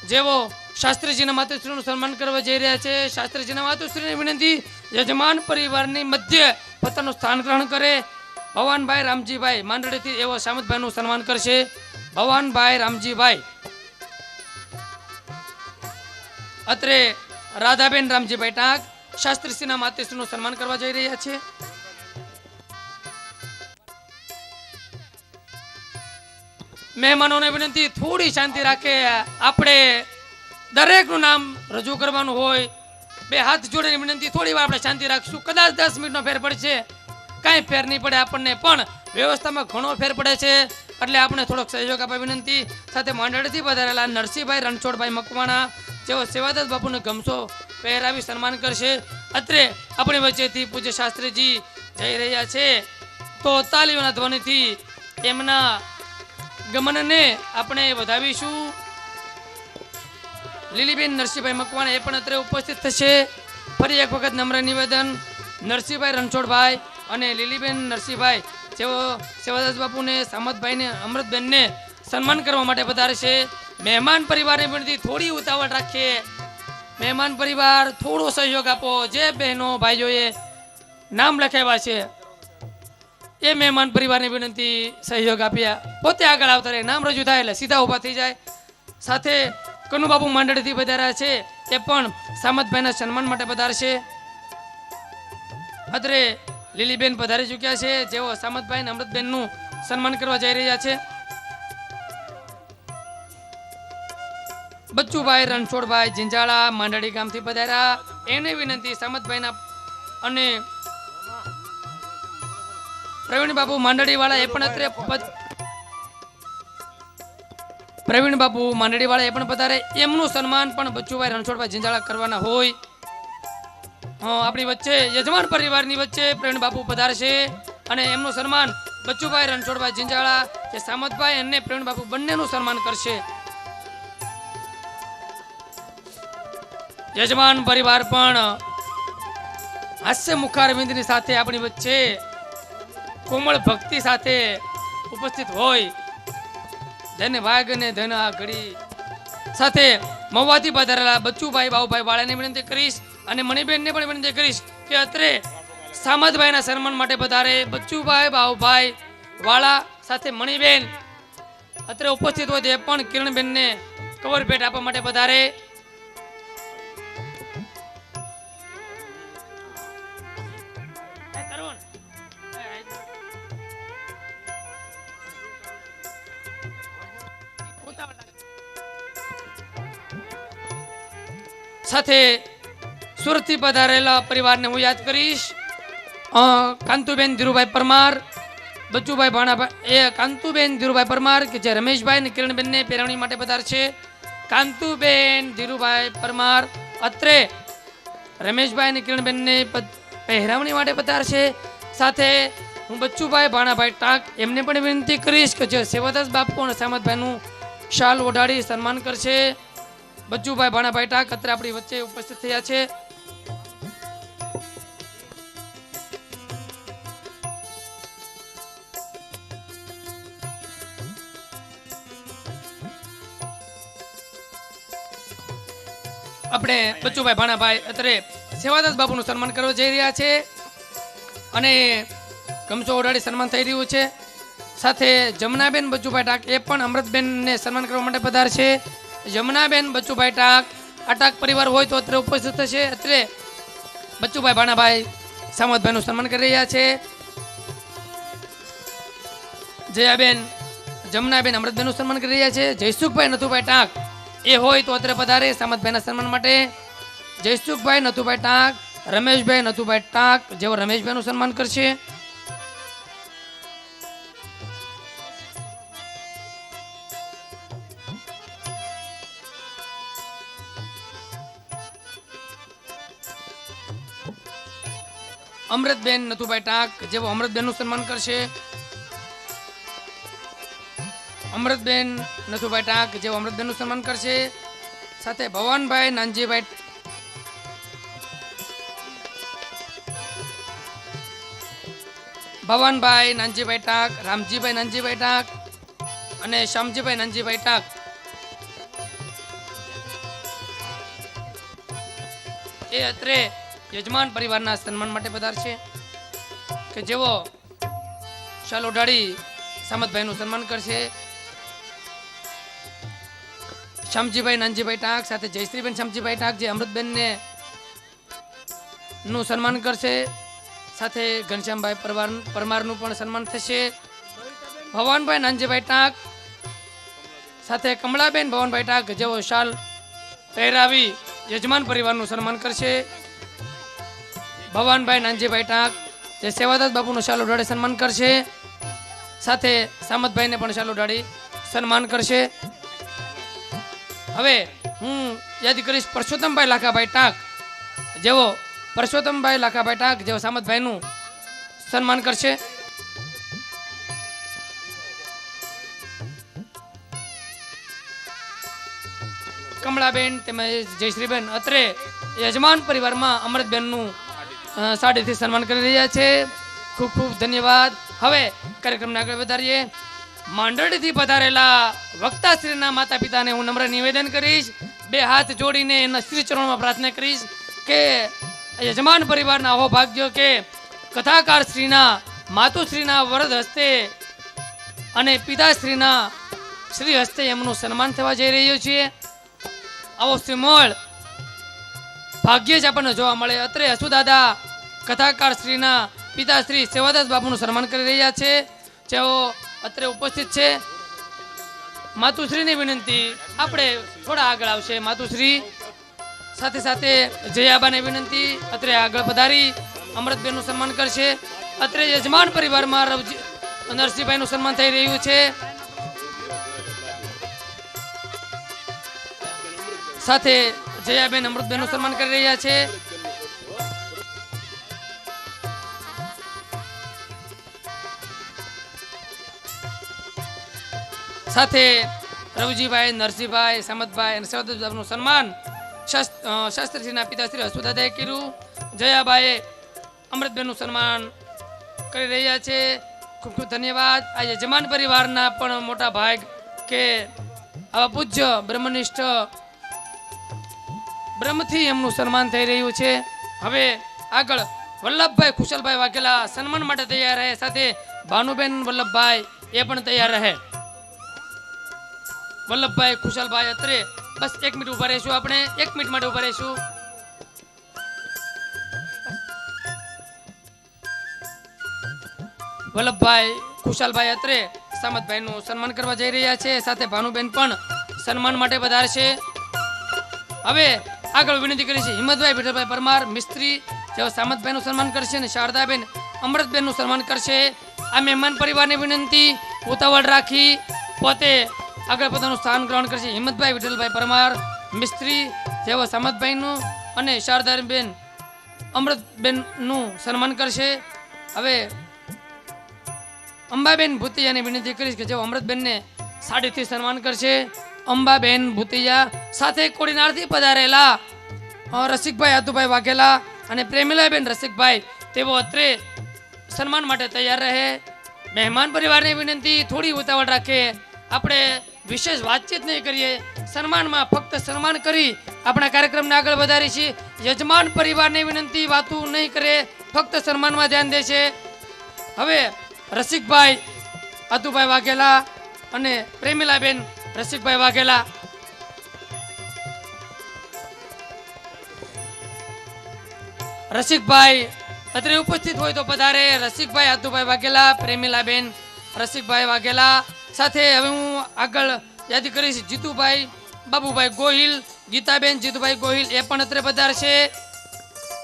જેવો શાસ્ત્રીજીના માતુશ્રીનું સન્માન કરવા જઈ રહ્યા છે. શાસ્ત્રીજીના માતુશ્રીને વિનંતી યજમાન પરિવારની મધ્ય પોતાનું સ્થાન ગ્રહણ કરે. ભવાનભાઈ રામજીભાઈ માંડળીથી એવો સામતભાઈનું સન્માન કરશે. ભવાનભાઈ રામજીભાઈ અત્રે રાધાબેન રામજીભાઈ ટાંક શાસ્ત્રીશ્રીના માતૃશ્રીનું સન્માન કરવા જઈ રહ્યા છે. મહેમાનોને વિનંતી થોડી શાંતિ રાખે. આપણે દરેકનું નામ રજૂ કરવાનું હોય. બે હાથ જોડીને વિનંતી થોડી વાર આપણે શાંતિ રાખશું. કદાચ 10 મિનિટનો ફેર પડશે, કાંઈ ફેર નહીં પડે આપણને, પણ વ્યવસ્થામાં ઘણો ફેર પડે છે. એટલે આપણે થોડોક સહયોગ આપવા વિનંતી. સાથે માંડળથી પધારેલા નરસિંહભાઈ રણછોડભાઈ મકવાણા જેઓ સેવાદાસ બાપુને ગમસો પહેરાવી સન્માન કરશે. અત્રે આપણી વચ્ચેથી પૂજ્ય શાસ્ત્રીજી જઈ રહ્યા છે. તો તાલીઓના ધ્વનિથી એમના ગમનને આપણે વધાવીશું. લીલીબેન નરસિંહભાઈ મકવાણા એ પણ અત્રે ઉપસ્થિત થશે. ફરી એક વખત નમ્ર નિવેદન, નરસિંહભાઈ રણછોડભાઈ અને લીલીબેન નરસિંહભાઈ જેઓ સેવાદાસ બાપુને, સામતભાઈને, અમૃતબેનને સન્માન કરવા માટે પધારશે. મહેમાન પરિવારની વિનંતી થોડી ઉતાવળ રાખીએ. મહેમાન પરિવાર થોડો સહયોગ આપો. જે બહેનો ભાઈઓએ નામ લખાવ્યા છે એ મહેમાન પરિવારની વિનંતી સહયોગ આપ્યા પોતે આગળ આવતા રહે. નામ રજૂ થાય એટલે સીધા ઊભા થઈ જાય. સાથે કનુબાપુ માંડળીથી પધાર્યા છે, એ પણ સામતભાઈના સન્માન માટે પધારશે. અત્રે લીલીબેન પધારી ચૂક્યા છે, જેઓ સામતભાઈ અને અમૃતબેનનું સન્માન કરવા જઈ રહ્યા છે. બચ્ચુભાઈ રણછોડભાઈ જિંજાળા માંડળી ગામથી પધાર્યા. એને વિનંતી સામતભાઈના અને પ્રવીણ બાપુ માંડળી વાળા એ પણ અત્રે પ્રવીણ બાપુ માંડળી વાળા એ પણ પધારે. એમનું સન્માન પણ બચ્ચુભાઈ રણછોડભાઈ જિંજાળા કરવાના હોય. આપણી વચ્ચે યજમાન પરિવારની વચ્ચે પ્રવીણ બાપુ પધારશે અને એમનું સન્માન બચ્ચુભાઈ રણછોડભાઈ જિંજાળા જે સામતભાઈ અને પ્રવીણ બાપુ બંનેનું સન્માન કરશે. યજમાન પરિવાર પણ હાસ્ય મુખારવિંદની સાથે આપણી વચ્ચે કોમળ ભક્તિ સાથે ઉપસ્થિત હોય. ધન વાઘ અને ધન આ ઘડી સાથે મહુવાથી પધારેલા બચ્ચુભાઈ બાઉભાઈ વાળાને વિનંતી કરીશ અને મણિબેનને પણ વિનંતી કરીશ કે અત્રે સામતભાઈના સન્માન માટે પધારે. બચ્ચુભાઈ બાઉભાઈ વાળા સાથે મણિબેન અત્રે ઉપસ્થિત હોય તે પણ કિરણબેનને કવર ભેટ આપવા માટે પધારે. સાથે સુરતથી પધારેલા પરિવારને હું યાદ કરીશ. કાંતુબેન ધીરુભાઈ પરમાર, બચ્ચુભાઈ ભાણાભાઈ એ કાંતુબેન ધીરુભાઈ પરમાર કે જે રમેશભાઈ અને કિરણબેનને પહેરવણી માટે પધારશે. કાંતુબેન ધીરુભાઈ પરમાર અત્રે રમેશભાઈ અને કિરણબેનને પહેરાવણી માટે પધારશે. સાથે હું બચ્ચુભાઈ ભાણાભાઈ ટાંક એમને પણ વિનંતી કરીશ કે જે સેવાદાસ બાપુ અને સામતભાઈનું શાલ ઓઢાડી સન્માન કરશે. બચ્ચુભાઈ ભાણાભાઈ ટાંક અત્રે આપણી વચ્ચે ઉપસ્થિત થયા છે. આપણે બચ્ચુભાઈ ભાણાભાઈ અત્રે સેવાદાસ બાપુનું સન્માન કરવા જઈ રહ્યા છે અને ગમછો ઓઢાડી સન્માન થઈ રહ્યું છે. સાથે જમનાબેન બચુભાઈ ટાક એ પણ અમૃતબેનને સન્માન કરવા માટે પધારશે. જમનાબેન બચુભાઈ ટાક આ ટાક પરિવાર હોય તો અત્રે ઉપસ્થિત થશે. અત્રે બચુભાઈ ભાણાભાઈ સામતભાઈનું સન્માન કરી રહ્યા છે. જયાબેન જમનાબેન અમૃતબેનનું સન્માન કરી રહ્યા છે. જયસુખભાઈ નથુભાઈ ટાંક એ હોય તો અત્રે પધારે સામતભાઈના સન્માન માટે. જયસુખભાઈ નથુભાઈ ટાંક, રમેશભાઈ નથુભાઈ ટાંક જેઓ રમેશભાઈનું સન્માન કરશે. અમૃતબેન નથુભાઈ ટાંક જેઓ અમૃતબેનનું સન્માન કરશે. અમૃતબેન નથુભાઈ ટાંક જેઓ અમૃતબેનનું સન્માન કરશે. સાથે ભવાનભાઈ નાનજીભાઈ નાનજીભાઈ ટાંક, રામજીભાઈ નાનજીભાઈ ટાંક અને શ્યામજીભાઈ નાનજીભાઈ ટાંક એ અત્રે યજમાન પરિવારના સન્માન માટે પધારશે કે જેઓ શાલ ઓઢાડી સામતભાઈનું સન્માન કરશે. શ્યામજીભાઈ નાનજીભાઈ ટાંક સાથે જયશ્રીબેન શ્યામજીભાઈ ટાંક જે અમૃતબેનને નું સન્માન કરશે. સાથે ઘનશ્યામભાઈ પરમારનું પણ સન્માન થશે. ભવાનભાઈ નાનજીભાઈ ટાંક સાથે કમળાબેન ભવાનભાઈ ટાંક જેઓ શાલ પહેરાવી યજમાન પરિવારનું સન્માન કરશે. ભવાનભાઈ નાનજીભાઈ ટાંક જે સેવાદાસ બાપુનું શાલ ઓઢાડી સન્માન કરશે. સાથે સામતભાઈને પણ શાલ ઓઢાડી સન્માન કરશે. હવે હું યાદ કરીશ પરસોત્તમભાઈ લાખાભાઈ ટાંક જેઓ પરસોત્તમભાઈ લાખાભાઈ ટાંક જેઓ સામતભાઈનું સન્માન કરશે. કમળાબેન તેમજ જયશ્રીબેન અત્રે યજમાન પરિવારમાં અમૃતબેનનું સાડીથી સન્માન કરી રહ્યા છે. ખૂબ ખૂબ ધન્યવાદ. હવે કાર્યક્રમને આગળ વધારીએ. માંડળીથી પધારેલા વક્તાશ્રીના માતા પિતાને હું નમ્ર નિવેદન કરીશ, બે હાથ જોડીને એના શ્રી ચરણોમાં પ્રાર્થના કરીશ કે યજમાન પરિવારના અહો ભાગ્યો કે કથાકાર શ્રીના માતુશ્રીના વરદ હસ્તે અને પિતાશ્રીના શ્રી હસ્તે એમનું સન્માન થવા જઈ રહ્યું છે. આવો શ્રીમોળ ભાગ્ય જ આપણને જોવા મળે. અત્રે હસુદાદા કથાકાર શ્રીના પિતાશ્રી સેવાદાસ બાપુનું સન્માન કરી રહ્યા છે જેઓ અત્રે ઉપસ્થિત છે. માતુશ્રીની વિનંતી આપણે થોડા આગળ આવશે. માતુશ્રી સાથે સાથે જયાબાને વિનંતી અત્રે આગળ પધારી અમૃતબેનનું સન્માન કરશે. અત્રે યજમાન પરિવારમાં નરસિંહભાઈનું સન્માન થઈ રહ્યું છે. સાથે જયાબેન અમૃતબેનનું સન્માન કરી રહ્યા છે. સાથે રવજીભાઈ, નરસિંહભાઈ, સામતભાઈ અને સેવાદાસનું સન્માન શાસ્ત્રીજીના પિતાશ્રી હસુદાદાએ કર્યું. જયાબાએ અમૃતબેનનું સન્માન કરી રહ્યા છે. ખૂબ ખૂબ ધન્યવાદ. આ યજમાન પરિવારના પણ મોટા ભાગ કે આવા પૂજ્ય બ્રહ્મનિષ્ઠ બ્રહ્મથી એમનું સન્માન થઈ રહ્યું છે. હવે આગળ વલ્લભભાઈ ખુશાલભાઈ વાઘેલા સન્માન માટે તૈયાર રહે. સાથે ભાનુબેન વલ્લભભાઈ એ પણ તૈયાર રહે. વલ્લભભાઈ ખુશાલભાઈ અત્રે બસ 1 મિનિટ ઉભા રહીશું. આપણે 1 મિનિટ માટે ઉભા રહીશું. વલ્લભભાઈ ખુશાલભાઈ અત્રે સામતભાઈનું સન્માન કરવા જઈ રહ્યા છે. સાથે ભાનુબેન પણ સન્માન માટે પધારશે. હવે આગળ વિનંતી કરી છે હિંમતભાઈ વિઠ્ઠલભાઈ પરમાર મિસ્ત્રી જેઓ સામતભાઈનું સન્માન કરશે અને શારદાબેન અમૃતબેનનું સન્માન કરશે. આ મહેમાન પરિવારની વિનંતી ઉતાવળ રાખી પોતે આગળ પોતાનું સ્થાન ગ્રહણ કરશે. હિંમતભાઈ વિઠ્ઠલભાઈ પરમાર મિસ્ત્રી જેઓ સામતભાઈનું અને શારદાબેન અમૃતબેનનું સન્માન કરશે. હવે અંબાબેન ભૂતિયાની વિનંતી કરીશ કે જેઓ અમૃતબેનને સાડીથી સન્માન કરશે. અંબાબેન ભૂતિયા સાથે કોડીનારથી પધારેલા રસિકભાઈ આતુભાઈ વાઘેલા અને પ્રેમીલાબેન રસિકભાઈ તેઓ અત્રે સન્માન માટે તૈયાર રહે. મહેમાન પરિવારની વિનંતી થોડી ઉતાવળ રાખે. આપણે વિશેષ વાતચીત નહીં કરીએ. સન્માનમાં ફક્ત સન્માન કરી આપણા કાર્યક્રમને આગળ વધારી છીએ. યજમાન પરિવારની વિનંતી વાતું નહીં કરે, ફક્ત સન્માનમાં ધ્યાન દે છે. હવે રસિકભાઈ અતુભાઈ વાઘેલા અને પ્રેમીલાબેન રસિકભાઈ વાઘેલા. રસિકભાઈ અત્રે ઉપસ્થિત હોય તો પધારે. રસિકભાઈ અતુભાઈ વાઘેલા, પ્રેમીલાબેન રસિકભાઈ વાઘેલા. સાથે હવે હું આગળ યાદી કરીશ. જીતુભાઈ બાબુભાઈ ગોહિલ, ગીતાબેન જીતુભાઈ ગોહિલ એ પણ અત્રે પધારશે.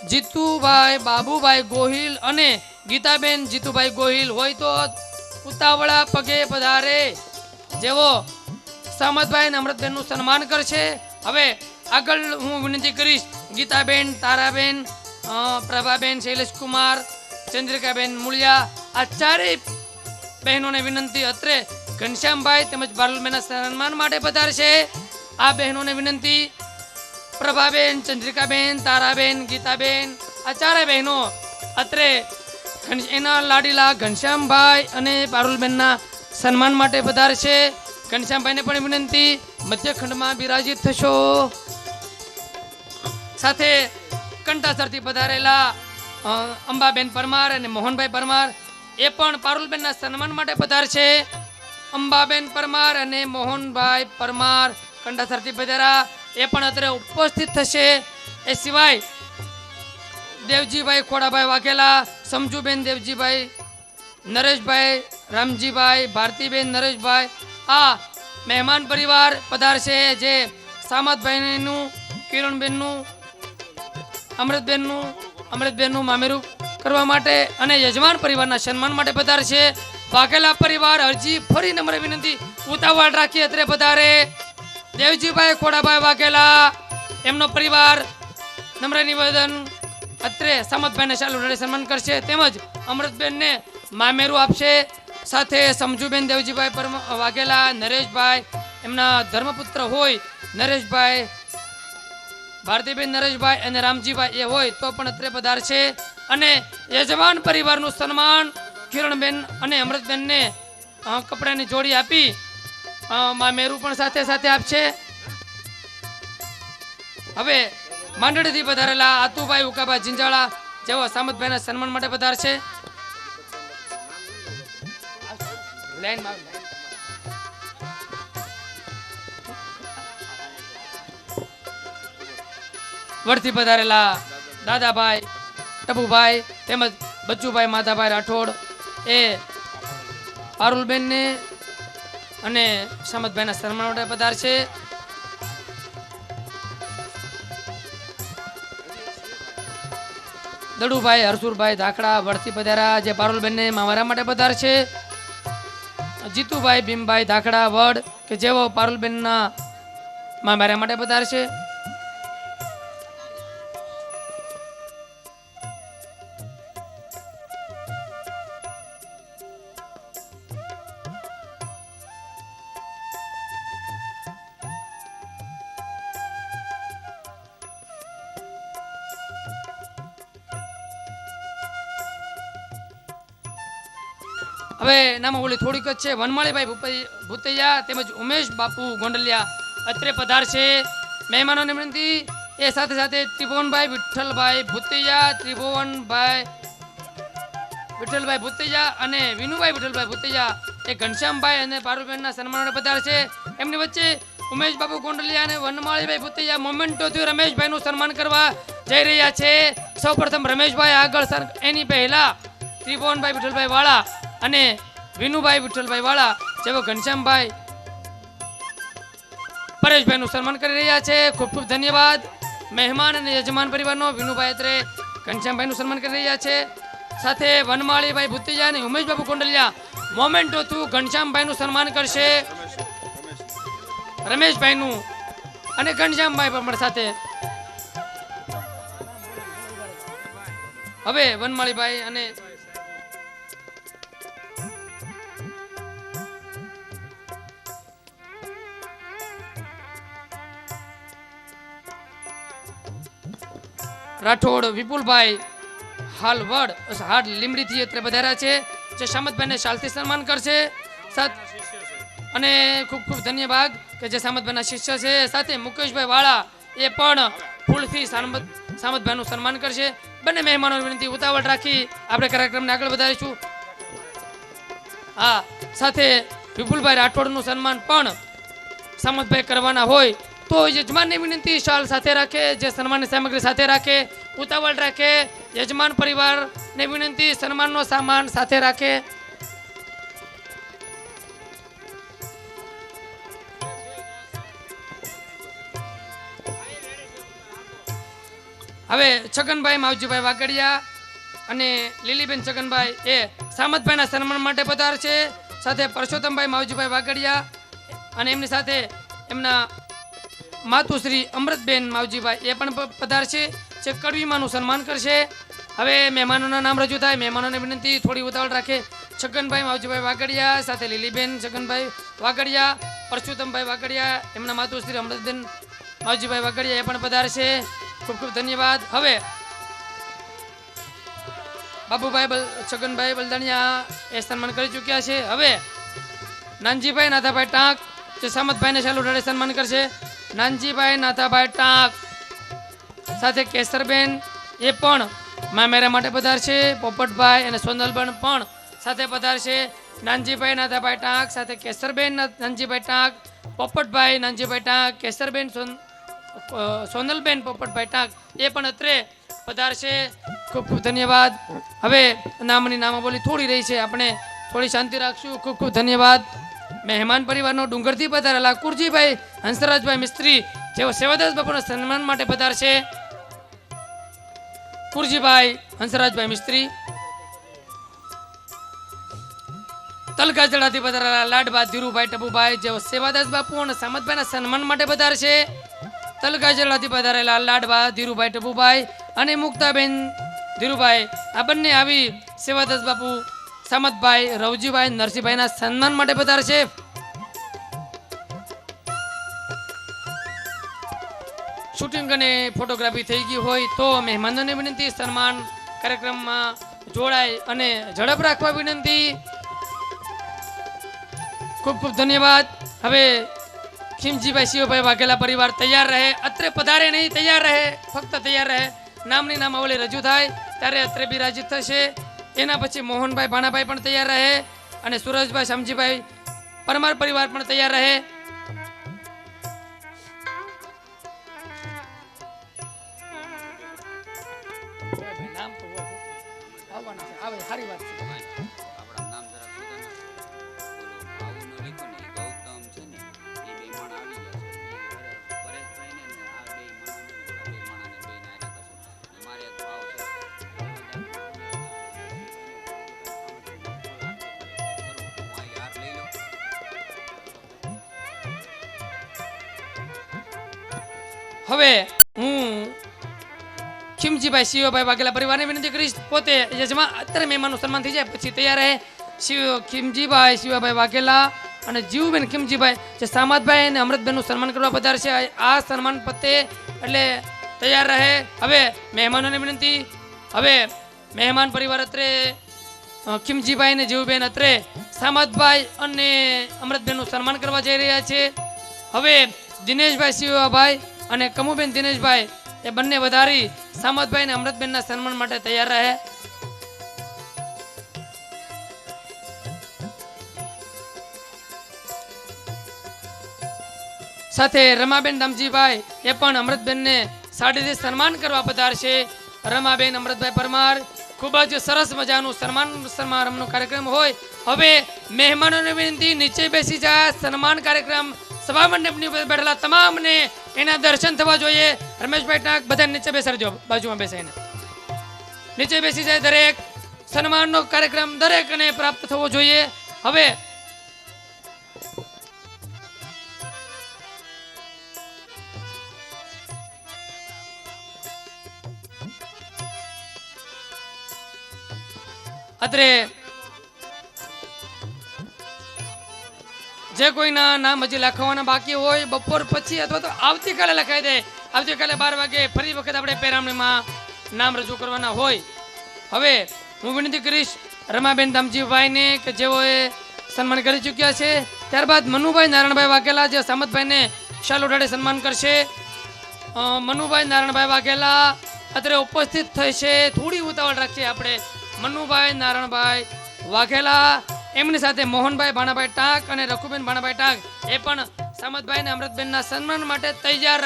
જીતુભાઈ બાબુભાઈ ગોહિલ અને ગીતાબેન જીતુભાઈ ગોહિલ હોય તો ઉતાવળા પગે પધારે, જેવો સામતભાઈ અને અમૃતબેનનું સન્માન કરશે. હવે આગળ હું વિનંતી કરીશ ગીતાબેન, તારાબેન, પ્રભાબેન, શૈલેષકુમાર, ચંદ્રિકાબેન મુળિયા આ ચારેય બહેનોને વિનંતી અત્રે ઘનશ્યામભાઈ તેમજ પારુલબેનના સન્માન માટે પધારશે. આ બહેનોને વિનંતી પ્રભાબેન, ચંદ્રિકાબેન, તારાબેન, ગીતાબેન આ ચારેય બહેનો અત્રે એના લાડીલા ઘનશ્યામભાઈ અને પારુલબેનના સન્માન માટે પધારશે. ઘનશ્યામભાઈને પણ વિનંતી મધ્યખંડમાં બિરાજિત થશો. સાથે કંટાસરથી પધારેલા અંબાબેન પરમાર અને મોહનભાઈ પરમાર એ પણ પારુલબેનના સન્માન માટે પધારશે. અંબાબેન પરમાર અને મોહનભાઈ પરમાર કંટાસરથી પધાર્યા એ પણ અત્રે ઉપસ્થિત થશે. એ સિવાય દેવજીભાઈ ખોડાભાઈ વાઘેલા, સમજુબેન દેવજીભાઈ, નરેશભાઈ રામજીભાઈ, ભારતીબેન નરેશભાઈ આ મહેમાન પરિવાર પધારશે, જે સામતભાઈનું, કિરણબેનનું, અમૃતબેનનું મામેરું કરવા માટે અને યજમાન પરિવારના સન્માન માટે પધારશે. વાઘેલા પરિવાર અરજી ફરી નમ્ર વિનંતી ઉતાવળ રાખી અત્રે પધારે. દેવજીભાઈ ખોડાભાઈ વાઘેલા એમનો પરિવાર નમ્ર નિવેદન અત્રે સામતભાઈને ચાલુ રડે સન્માન કરશે તેમજ અમૃતબેનને મામેરું આપશે. સાથે સમજુબેન દેવજીભાઈ વાઘેલા, નરેશભાઈ એમના ધર્મપુત્ર હોય નરેશભાઈ, ભારતીબેન નરેશભાઈ અને રામજીભાઈ એ હોય તો પણ અત્રે પધારશે. અને યજમાન પરિવારનું સન્માન કિરણબેન અને અમૃતબેનને કપડાની જોડી આપી મામેરું પણ સાથે સાથે આપશે. હવે માંડળીથી પધારેલા આતુભાઈ ઉકાભાઈ જિંજાળા જેવો સામતભાઈના સન્માન માટે પધારશે. વડથી પધારેલા દાદાભાઈ, ટબુભાઈ તેમજ બચ્ચુભાઈ માધાભાઈ રાઠોડ એ પારુલબેનને અને સામતભાઈના સન્માન માટે પધારશે. દડુભાઈ હરસુરભાઈ ધાખડા વડથી પધાર્યા જે પારુલબેનને મામારા માટે પધારશે. જીતુભાઈ ભીમભાઈ ધાખડા વડ કે જેઓ પારુલબેનના મામારા માટે પધારશે. હવે નામાવલી થોડીક જ છે. વનમાળીભાઈ ભૂતૈયા તેમજ ઉમેશ બાપુ ગોંડલિયા અત્રે પધારશે. મહેમાનોને વિનંતી એ સાથે સાથે ત્રિભુવનભાઈ વિઠ્ઠલભાઈ ભૂતૈયા, ત્રિભુવનભાઈ વિઠ્ઠલભાઈ ભૂતૈયા અને વિનુભાઈ વિઠ્ઠલભાઈ ભૂતૈયા એ ઘનશ્યામભાઈ અને પારુલબેનના સન્માન પધારશે. એમની વચ્ચે ઉમેશ બાપુ ગોંડલિયા અને વનમાળીભાઈ ભૂતૈયા મોમેન્ટોથી રમેશભાઈનું સન્માન કરવા જઈ રહ્યા છે. સૌપ્રથમ રમેશભાઈ આગળ, એની પહેલા ત્રિભુવનભાઈ વિઠ્ઠલભાઈ વાળા અને વિનુભાઈ વિઠ્ઠલભાઈ વાળા જેવો ઘનશ્યામભાઈ પરેશભાઈનું સન્માન કરી રહ્યા છે. ખૂબ ખૂબ ધન્યવાદ મહેમાન અને યજમાન પરિવારનો. વિનુભાઈ અત્રે ઘનશ્યામભાઈનું સન્માન કરી રહ્યા છે. સાથે વનમાળીભાઈ ભૂતિયા અને ઉમેશબાબુ કોંડલિયા મોમેન્ટો થ્રુ ઘનશ્યામભાઈનું સન્માન કરશે. રમેશભાઈનું અને ઘનશ્યામભાઈ પણ સાથે. હવે વનમાળીભાઈ અને રાઠોડ વિપુલભાઈ હાલ લીમડીથી અત્રે પધાર્યા છે, જે સામતભાઈને શાલથી સન્માન કરશે. અને ખૂબ ખૂબ ધન્યવાદ કે જે સામતભાઈના શિષ્ય છે. સાથે મુકેશભાઈ વાળા એ પણ ફૂલથી સામતભાઈનું સન્માન કરશે. બંને મહેમાનોની વિનંતી ઉતાવળ રાખી આપણે કાર્યક્રમને આગળ વધારીશું. આ સાથે વિપુલભાઈ રાઠોડનું સન્માન પણ સામતભાઈ કરવાના હોય તો યજમાનની વિનંતી શાલ સાથે રાખે, જે સન્માનની સામગ્રી સાથે રાખે, ઉતાવળ રાખે. યજમાન પરિવારને વિનંતી સન્માનનો સામાન સાથે રાખે. હવે છગનભાઈ માવજીભાઈ વાગડિયા અને લીલીબેન છગનભાઈ એ સામતભાઈના સન્માન માટે પધારશે. સાથે પરસોત્તમભાઈ માવજીભાઈ વાગડિયા અને એમની સાથે એમના માતુશ્રી અમૃતબેન માવજીભાઈ એ પણ પધારશે, જે કડવીમાનું સન્માન કરશે. હવે મહેમાનોના નામ રજૂ થાય. મહેમાનોને વિનંતી થોડી ઉતાવળ રાખે. છગનભાઈ માવજીભાઈ વાગડિયા સાથે લીલીબેન છગનભાઈ વાગડિયા, પરસોત્તમભાઈ વાગડિયા, એમના માતુશ્રી અમૃતબેન માવજીભાઈ વાગડિયા એ પણ પધારશે. ખૂબ ખૂબ ધન્યવાદ. હવે બાબુભાઈ છગનભાઈ બલદાણિયા એ સન્માન કરી ચૂક્યા છે. હવે નાનજીભાઈ નાથાભાઈ ટાંક જે સામતભાઈને ચાલુ ઢાળે સન્માન કરશે. નાનજીભાઈ નાથાભાઈ ટાંક સાથે કેસરબેન એ પણ મામેરા માટે પધારશે. પોપટભાઈ અને સોનલબેન પણ સાથે પધારશે. નાનજીભાઈ નાથાભાઈ ટાંક સાથે કેસરબેન નાનજીભાઈ ટાંક, પોપટભાઈ નાનજીભાઈ ટાંક, કેસરબેન સોનલબેન પોપટભાઈ ટાંક એ પણ અત્રે પધારશે. ખૂબ ખૂબ ધન્યવાદ. હવે નામની નામાવલી થોડી રહી છે, આપણે થોડી શાંતિ રાખશું. ખૂબ ખૂબ ધન્યવાદ. મહેમાન પરિવારનો ડુંગરથી પધારેલા કુરજીભાઈ હંસરાજભાઈ મિસ્ત્રી જેઓ સેવાદાસ બાપુના સન્માન માટે પધારશે. કુરજીભાઈ હંસરાજભાઈ મિસ્ત્રી. તલગાજડાથી પધારેલા લાડબા ધીરુભાઈ ટબુભાઈ જેઓ સેવાદાસ બાપુ અને સામતભાઈના સન્માન માટે પધારશે. તલગાજડાથી પધારેલા લાડબા ધીરુભાઈ ટબુભાઈ અને મુક્તાબેન ધીરુભાઈ આ બંને આવી સેવાદાસ બાપુ સામતભાઈ રવજીભાઈ નરસિંહભાઈના સન્માન માટે પધારશે. શૂટિંગ અને ફોટોગ્રાફી થઈ ગઈ હોય તો મહેમાનોને વિનંતી સન્માન કાર્યક્રમમાં જોડાય અને ઝડપ રાખવા વિનંતી. ખૂબ ખૂબ ધન્યવાદ. હવે ખીમજીભાઈ શિવભાઈ વાઘેલા પરિવાર તૈયાર રહે. અત્રે પધારે નહીં, તૈયાર રહે, ફક્ત તૈયાર રહે. નામની નામાવલી રજૂ થાય ત્યારે અત્રે બિરાજિત થશે. એના પછી મોહનભાઈ ભાણાભાઈ પણ તૈયાર રહે અને સુરજભાઈ શામજીભાઈ પરમાર પરિવાર પણ તૈયાર રહે. હવે હું ખીમજીભાઈ શિવભાઈ વાઘેલા પરિવારને વિનંતી કરીશ પોતે યજમાન અત્યારે મહેમાનનું સન્માન થઈ જાય પછી તૈયાર રહે. ખીમજીભાઈ શિવભાઈ વાઘેલા અને જીવબેન ખીમજીભાઈ જે સામતભાઈ અને અમૃતબેનનું સન્માન કરવા પધારશે. આ સન્માન પતે એટલે તૈયાર રહે. હવે મહેમાનોને વિનંતી. હવે મહેમાન પરિવાર અત્રે ખીમજીભાઈ અને જીવબેન અત્રે સામતભાઈ અને અમૃતબેનનું સન્માન કરવા જઈ રહ્યા છે. હવે દિનેશભાઈ શિવાભાઈ અને કમુબેન દિનેશભાઈ એ બંને વધારી સામતભાઈ અને અમૃતબેનના સન્માન માટે તૈયાર રહે. સાથે રમાબેન દામજીભાઈ એ પણ અમૃતબેનને સાડીથી સન્માન કરવા પધારશે. રમાબેન અમૃતભાઈ પરમાર ખૂબ જ સરસ મજાનું સન્માન સમારંભનો કાર્યક્રમ હોય. હવે મહેમાનોને વિનંતી નીચે બેસી જાય. સન્માન કાર્યક્રમ સભા મંડપની ઉપર બેઠેલા તમામને એના દર્શન થવા જોઈએ. રમેશભાઈ ટાંક બધા નીચે બેસાડજો, બાજુમાં બેસાઈને નીચે બેસી જાય. દરેક સન્માનનો કાર્યક્રમ દરેકને પ્રાપ્ત થવો જોઈએ. હવે અત્રે જે કોઈના નામ હજી લખવાના બાકી હોય બપોર પછી અથવા તો આવતીકાલે લખાઈ દે. આવતીકાલે 12 વાગે ફરી વખત આપણે પેરામણીમાં નામ રજૂ કરવાના હોય. હવે હું વિનંતી કરીશ રમાબેન દામજીભાઈને કે જેઓએ સન્માન કરી ચૂક્યા છે. ત્યારબાદ મનુભાઈ નારાયણભાઈ વાઘેલા જે સામતભાઈને શાલ ઓઢાડે સન્માન કરશે. મનુભાઈ નારાયણભાઈ વાઘેલા અત્રે ઉપસ્થિત થશે. થોડી ઉતાવળ રાખીએ આપણે. મનુભાઈ નારાયણભાઈ વાઘેલા એમની સાથે મોહનભાઈ ભાણાભાઈ ટાંક અને રઘુબેન ભાણાભાઈ ટાંક એ પણ સામતભાઈ અને અમૃતબેનના સન્માન માટે તૈયાર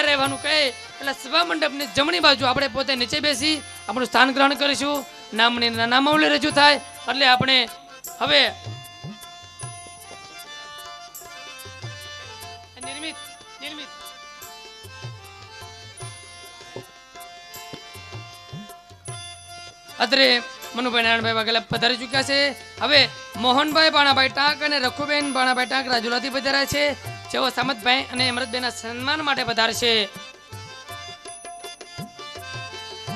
રહેવાનું કહે એટલે સભા મંડપની જમણી બાજુ આપણે પોતે નીચે બેસી આપણું સ્થાન ગ્રહણ કરીશું. નામની નામાવલી રજૂ થાય એટલે આપણે હવે નિર્મિત અત્રે મનુભાઈ નારાયણભાઈ વાઘેલા પધારી ચૂક્યા છે. હવે મોહનભાઈ ભાણાભાઈ ટાંક અને રઘુબેન ભાણાભાઈ ટાંક રાજુલાથી પધાર્યા છે, જેઓ સામતભાઈ અને અમૃતબેનના સન્માન માટે પધારશે.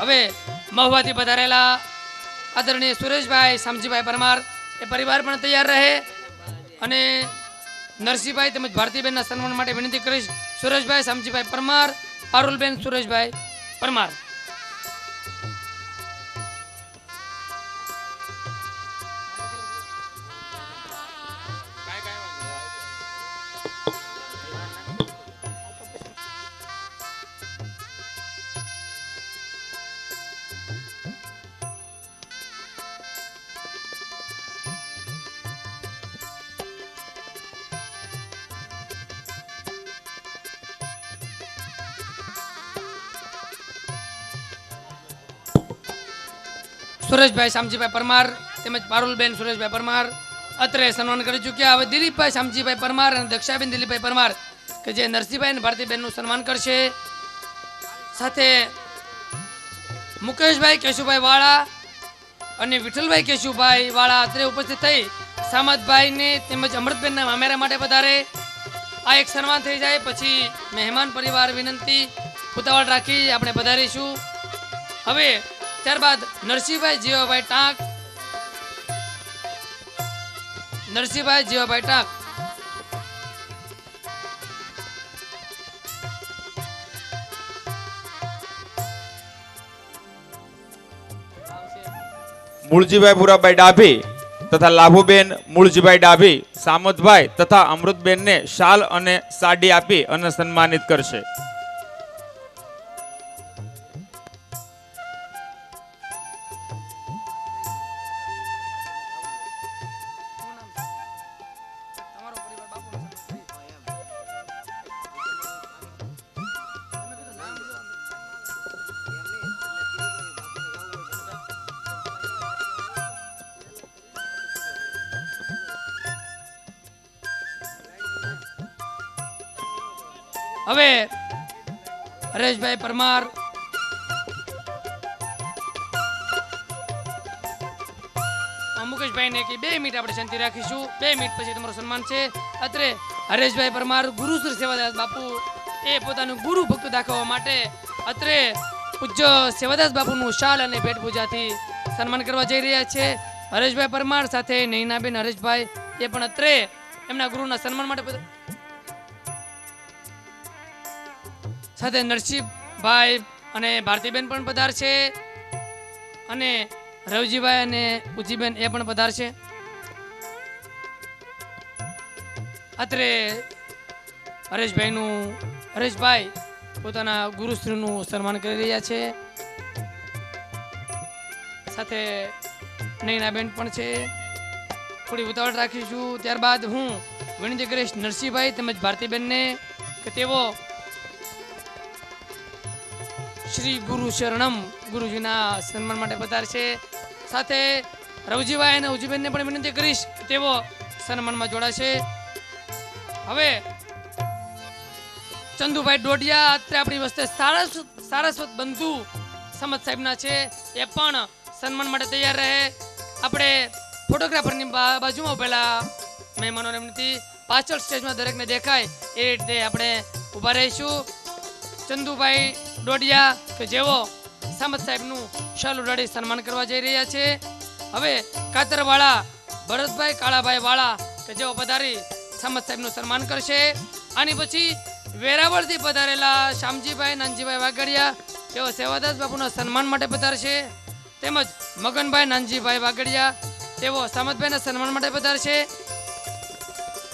હવે મહુવાથી પધારેલા આદરણીય સુરેશભાઈ શામજીભાઈ પરમાર એ પરિવાર પણ તૈયાર રહે અને નરસિંહભાઈ તેમજ ભારતીબેનના સન્માન માટે વિનંતી કરીશ. સુરેશભાઈ શામજીભાઈ પરમાર, પારુલબેન સુરેશભાઈ પરમાર. સુરેશભાઈ શામજીભાઈ પરમાર તેમજ પારુલબેન સુરેશભાઈ પરમાર અત્રે સન્માન કરી ચૂક્યા. હવે દિલીપભાઈ શામજીભાઈ પરમાર અને દક્ષાબેન દિલીપભાઈ પરમાર કે જે નરસિંહભાઈ અને ભારતીબેનનું સન્માન કરશે. સાથે મુકેશભાઈ કેશુભાઈ વાળા અને વિઠ્ઠલભાઈ કેશુભાઈ વાળા અત્રે ઉપસ્થિત થઈ સામતભાઈને તેમજ અમૃતબેનના મામેરા માટે પધારે. આ એક સન્માન થઈ જાય પછી મહેમાન પરિવાર વિનંતી ઉતાવળ રાખી આપણે પધારીશું. હવે ત્યારબાદ નરસિંહભાઈ જીવાભાઈ ટાંક, મૂળજીભાઈ પુરાભાઈ ડાભી તથા લાભુબેન મૂળજીભાઈ ડાભી સામતભાઈ તથા અમૃતબેનને શાલ અને સાડી આપી અને સન્માનિત કરશે. હવે હરેશભાઈ પરમાર, મુકેશભાઈને કે 2 મિનિટ આપણે શાંતિ રાખીશું. 2 મિનિટ પછી તમારું સન્માન છે. અત્રે હરેશભાઈ પરમાર ગુરુ શ્રી સેવાદાસ બાપુ એ પોતાનું ગુરુ ભક્ત દાખવવા માટે અત્રે પૂજ્ય સેવાદાસ બાપુનું શાલ અને ભેટ પૂજાથી સન્માન કરવા જઈ રહ્યા છે. હરેશભાઈ પરમાર સાથે નૈનાબેન હરેશભાઈ એ પણ અત્રે એમના ગુરુના સન્માન માટે સાથે નરસિંહભાઈ અને ભારતીબેન પણ પધારશે અને રવજીભાઈ અને પૂજીબેન એ પણ પધારશે. અત્રે હરેશભાઈ પોતાના ગુરુશ્રીનું સન્માન કરી રહ્યા છે. સાથે નૈનાબેન પણ છે. થોડી ઉતાવળ રાખીશું. ત્યારબાદ હું વિનંતી કરીશ નરસિંહભાઈ તેમજ ભારતીબેનને કે તેઓ શ્રી ગુરુ શરણમ ગુરુજીના સન્માન માટે પધારશે. સાથે રવજીભાઈ અને ઉજીબેનને પણ વિનંતી કરીશ કે તેઓ સન્માનમાં જોડાશે. હવે ચંદુભાઈ ડોડિયા અત્યારે આપણી વસ્તે સારસ્વત બંધુ સમત સાહેબના છે, એ પણ સન્માન માટે તૈયાર રહે. આપણે ફોટોગ્રાફરની બાજુમાં ઉભેલા મહેમાનોને વિનંતી, પાછળ સ્ટેજમાં દરેકને દેખાય એ રીતે આપણે ઊભા રહીશું. ચંદુભાઈ ડોડિયા કે જેઓ સામત સાહેબનું શાલ ઉડાડી સન્માન કરવા જઈ રહ્યા છે. હવે કાતરવાળા ભરતભાઈ કાળાભાઈ વાળા કે જેઓ પધારી સામત સાહેબનું સન્માન કરશે. આની પછી વેરાવળથી પધારેલા શામજીભાઈ નાનજીભાઈ વાગડિયા તેઓ સેવાદાસ બાપુના સન્માન માટે પધારશે. તેમજ મગનભાઈ નાનજીભાઈ વાગડિયા તેઓ સામતભાઈના સન્માન માટે પધારશે.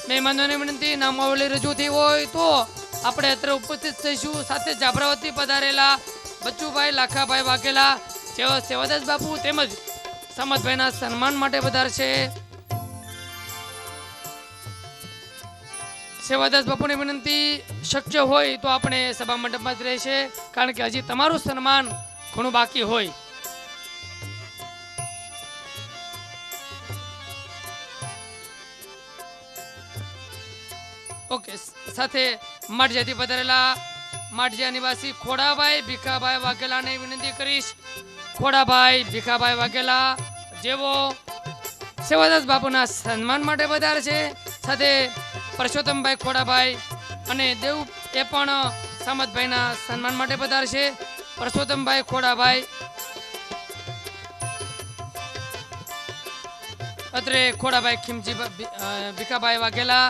મહેમાનોની વિનંતી, નામાવલી રજૂ થઈ હોય તો આપણે અત્યારે ઉપસ્થિત થઈશું. સાથે જાફરાબાદથી પધારેલા બચ્ચુભાઈ લાખાભાઈ વાઘેલા જેઓ સેવાદાસ બાપુ તેમજ સામતભાઈના સન્માન માટે પધારશે. સેવાદાસ બાપુની વિનંતી શક્ય હોય તો આપણે સભા મંડપમાં જ રહેશે, કારણ કે હજી તમારું સન્માન ઘણું બાકી હોય. ઓકે, સાથે માઢિયાથી પધારેલા માઢિયા નિવાસી ખોડાભાઈ ભીખાભાઈ વાઘેલાને વિનંતી કરીશ. ખોડાભાઈ ભીખાભાઈ વાઘેલા જેવો સેવાદાસ બાપુના સન્માન માટે પધારે છે. સાથે પરસોત્તમભાઈ ખોડાભાઈ અને દેવ એ પણ સામતભાઈના સન્માન માટે પધારશે. પરસોત્તમભાઈ ખોડાભાઈ અત્રે ખોડાભાઈ ખીમજી ભીખાભાઈ વાઘેલા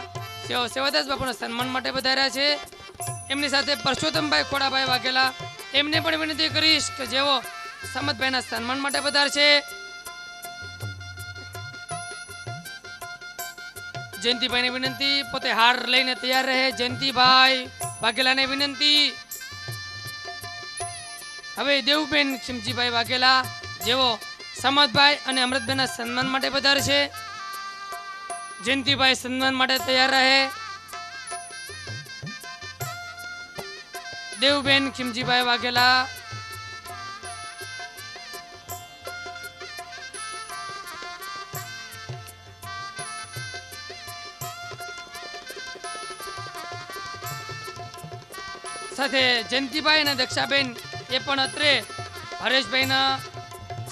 તેઓ સેવાદાસ બાપુના સન્માન માટે પધાર્યા છે. એમની સાથે પરસોત્તમભાઈ ખોડાભાઈ વાઘેલા એમને પણ વિનંતી કરીશ કે જેઓ સામતભાઈના સન્માન માટે પધારશે. જયંતિભાઈને વિનંતી પોતે હાર લઈને તૈયાર રહે. જયંતિભાઈ વાઘેલાને વિનંતી. હવે દેવબેન ખીમજીભાઈ વાઘેલા જેઓ સમતભાઈ અને અમૃતભાઈના સન્માન માટે પધારશે. જયંતિભાઈ સન્માન માટે તૈયાર રહે. દેવબેન ખીમજીભાઈ વાઘેલા સાથે જયંતિભાઈ અને દક્ષાબેન એ પણ અત્રે હરેશભાઈના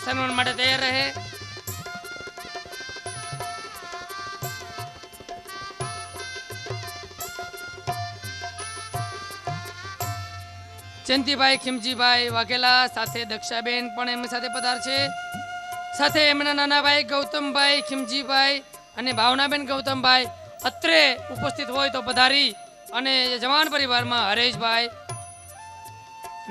સન્માન માટે તૈયાર રહે. જયંતિભાઈ ખીમજીભાઈ વાઘેલા સાથે દક્ષાબેન પણ એમની સાથે પધારશે. સાથે એમના નાના ભાઈ ગૌતમભાઈ ખીમજીભાઈ અને ભાવનાબેન ગૌતમભાઈ અત્રે ઉપસ્થિત હોય તો પધારી અને જવાન પરિવારમાં હરેશભાઈ,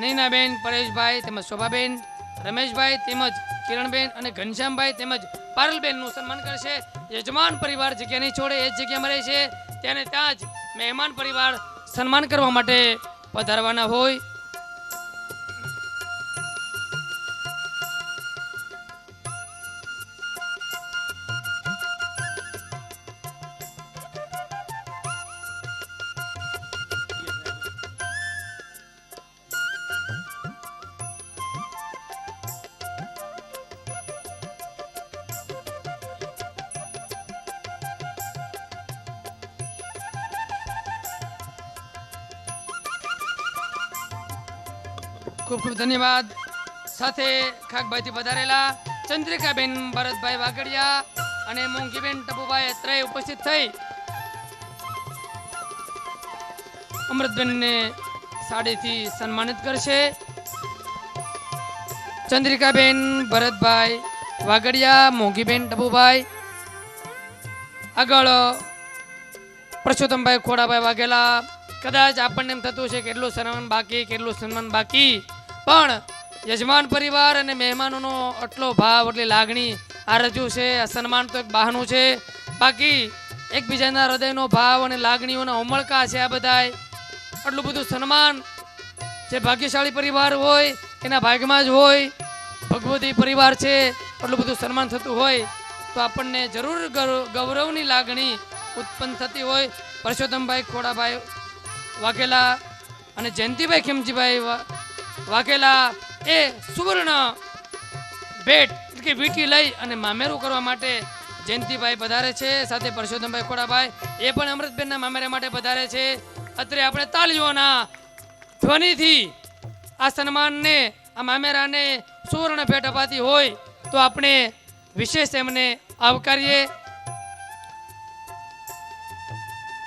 નૈનાબેન, પરેશભાઈ તેમજ શોભાબેન, રમેશભાઈ તેમજ કિરણબેન અને ઘનશ્યામભાઈ તેમજ પારલબેનનું સન્માન કરશે. યજમાન પરિવાર જગ્યા નહીં છોડે, એ જ જગ્યામાં રહે છે. ત્યારે ત્યાં જ મહેમાન પરિવાર સન્માન કરવા માટે પધારવાના હોય. ખૂબ ખૂબ ધન્યવાદ. સાથે ખાકભાઈથી પધારેલા ચંદ્રિકાબેન ભરતભાઈ વાગડિયા અને મોંઘીબેન ટપુભાઈ અત્રેય ઉપસ્થિત થઈ અમૃતબેનને સાડીથી સન્માનિત કરશે. ચંદ્રિકાબેન ભરતભાઈ વાગડિયા, મોંઘીબેન ટપુભાઈ, આગળ પરસોત્તમભાઈ ખોડાભાઈ વાઘેલા. કદાચ આપણને એમ થતું છે કેટલું સન્માન બાકી, કેટલું સન્માન બાકી, પણ યજમાન પરિવાર અને મહેમાનોનો આટલો ભાવ, એટલી લાગણી આ રજૂ છે. આ સન્માન તો એક બહાનું છે, બાકી એકબીજાના હૃદયનો ભાવ અને લાગણીઓના ઉમળકા છે. આ બધાય આટલું બધું સન્માન જે ભાગ્યશાળી પરિવાર હોય એના ભાગમાં જ હોય. ભગવતી પરિવાર છે, આટલું બધું સન્માન થતું હોય તો આપણને જરૂર ગૌરવની લાગણી ઉત્પન્ન થતી હોય. પરસોત્તમભાઈ ખોડાભાઈ વાઘેલા અને જયંતિભાઈ ખીમજીભાઈ વાઘેલા એ સુવર્ણ ભેટ કે વીંટી લઈ અને મામેરું કરવા માટે જયંતિભાઈ પધારે છે. સાથે પરસોત્તમભાઈ ખોડાભાઈ એ પણ અમૃતબેનના મામેરા માટે પધારે છે. અત્રે આપણે તાળીઓના ધ્વનિથી આ સન્માનને, આ મામેરાને સુવર્ણ ભેટ અપાતી હોય તો આપણે વિશેષ એમને આવકારીએ.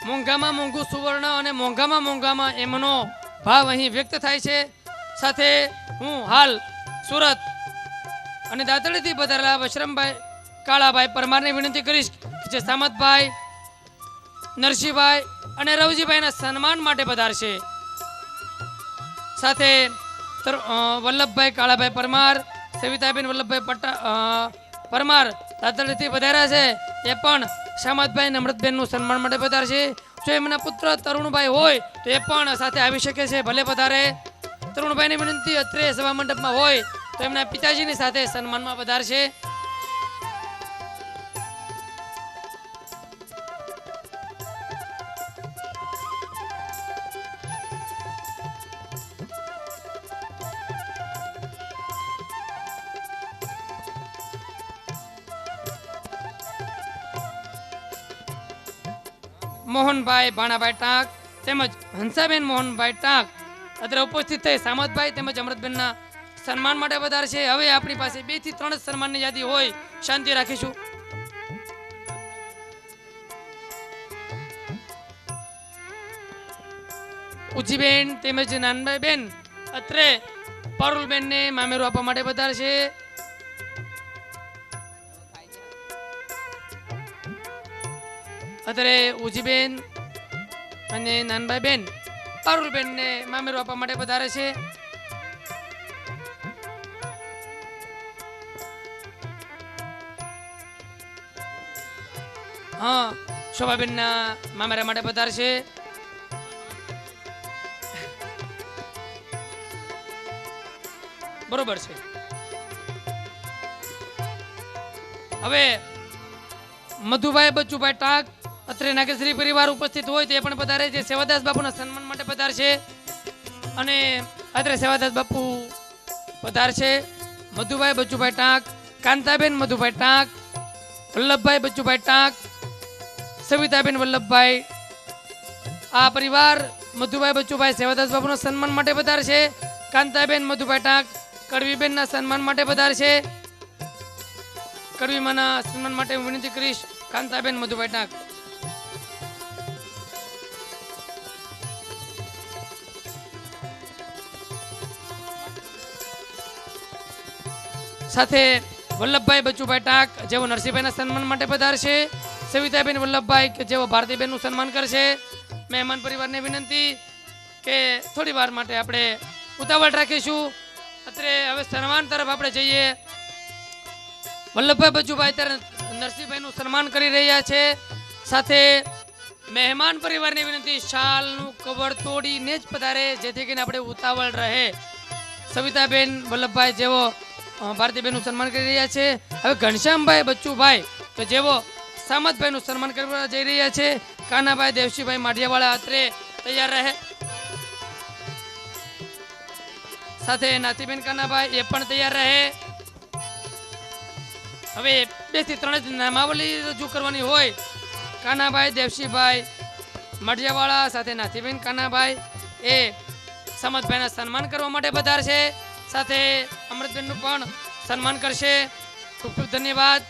મોંઘામાં મોંઘું સુવર્ણ અને મોંઘામાં એમનો ભાવ અહીં વ્યક્ત થાય છે. સાથે હું હાલ સુરત અને દાંતડીથી પધારેલા વશરામભાઈ કાળાભાઈ પરમારને વિનંતી કરીશ જે સામતભાઈ, નરસિંહભાઈ અને રવજીભાઈના સન્માન માટે પધારશે. સાથે વલ્લભભાઈ કાળાભાઈ પરમાર, સવિતાબેન વલ્લભભાઈ પરમાર દાંતડીથી પધાર્યા છે. એ પણ શામતભાઈ અને અમૃતબેનનું સન્માન માટે પધારશે. જો એમના પુત્ર તરુણભાઈ હોય તો એ પણ સાથે આવી શકે છે, ભલે પધારે. તરુણભાઈની વિનંતી અત્રે સભા મંડપમાં હોય તો એમના પિતાજીની સાથે સન્માનમાં પધારશે. મોહનભાઈ ભાણાભાઈ ટાંક તેમજ હંસાબેન મોહનભાઈ ટાંક અત્યારે ઉપસ્થિત થઈ સામતભાઈ તેમજ અમૃતબેનના સન્માન માટે પધારશે. હવે આપણી પાસે 2 થી 3 જ સન્માનની યાદી હોય, શાંતિ રાખીશું. ઉજીબેન તેમજ નાનભાઈ બેન અત્રે પારુલબેન ને મામેરું આપવા માટે પધારશે. અત્યારે ઉજીબેન અને નાનભાઈ બેન પારુલબેન ને મામેરું આપવા માટે પધારે છે. હા, શોભાબેન ના મામેરા માટે પધારશે. બરોબર છે. હવે મધુભાઈ બચ્ચુભાઈ ટાંક અત્રે નાગેશ્રી પરિવાર ઉપસ્થિત હોય તે પણ પધારે છે. સેવાદાસ બાપુના સન્માન માટે પધારશે અને અત્રે સેવાદાસ બાપુ પધારશે. મધુભાઈ બચ્ચુભાઈ ટાંક, કાંતાબેન મધુભાઈ ટાંક, વલ્લભભાઈ બચ્ચુભાઈ ટાંક, સવિતાબેન વલ્લભભાઈ, આ પરિવાર મધુભાઈ બચ્ચુભાઈ સેવાદાસ બાપુના સન્માન માટે પધારશે. કાંતાબેન મધુભાઈ ટાંક કડવીબેનના સન્માન માટે પધારશે. કડવીમાના સન્માન માટે હું વિનંતી કરીશ કાંતાબેન મધુભાઈ ટાંક. સાથે વલ્લભભાઈ બચ્ચુભાઈ ટાંક જેઓ નરસિંહભાઈના સન્માન માટે પધારશે. સવિતાબેન વલ્લભભાઈ કે જેઓ ભારતીબેનનું સન્માન કરશે. મહેમાન પરિવારને વિનંતી કે થોડી વાર માટે આપણે ઉતાવળ રાખીશું. અત્રે હવે સન્માન તરફ આપણે જઈએ. વલ્લભભાઈ બચ્ચુભાઈ ત્યારે નરસિંહભાઈનું સન્માન કરી રહ્યા છે. સાથે મહેમાન પરિવારને વિનંતી શાલનું કવર તોડીને જ પધારે જેથી કરીને આપણે ઉતાવળ રહે. સવિતાબેન વલ્લભભાઈ જેવો ભારતીબેનનું સન્માન કરી રહ્યા છે. હવે ઘનશ્યામભાઈ બચ્ચુભાઈ કે જેવો સામતભાઈનું સન્માન કરવા જઈ રહ્યા છે. કાનાભાઈ દેવશીભાઈ માઢિયાવાળા અત્રે તૈયાર રહે. સાથે નાથીબેન કાનાભાઈ એ પણ તૈયાર રહે. હવે 2 થી 3 જ નામાવલી રજૂ કરવાની હોય. કાનાભાઈ દેવશીભાઈ મઢિયાવાળા સાથે નાથીબેન કાનાભાઈ એ સમતભાઈના સન્માન કરવા માટે પધારશે. સાથે અમૃતબેનનું પણ સન્માન કરશે. ખૂબ ખૂબ ધન્યવાદ.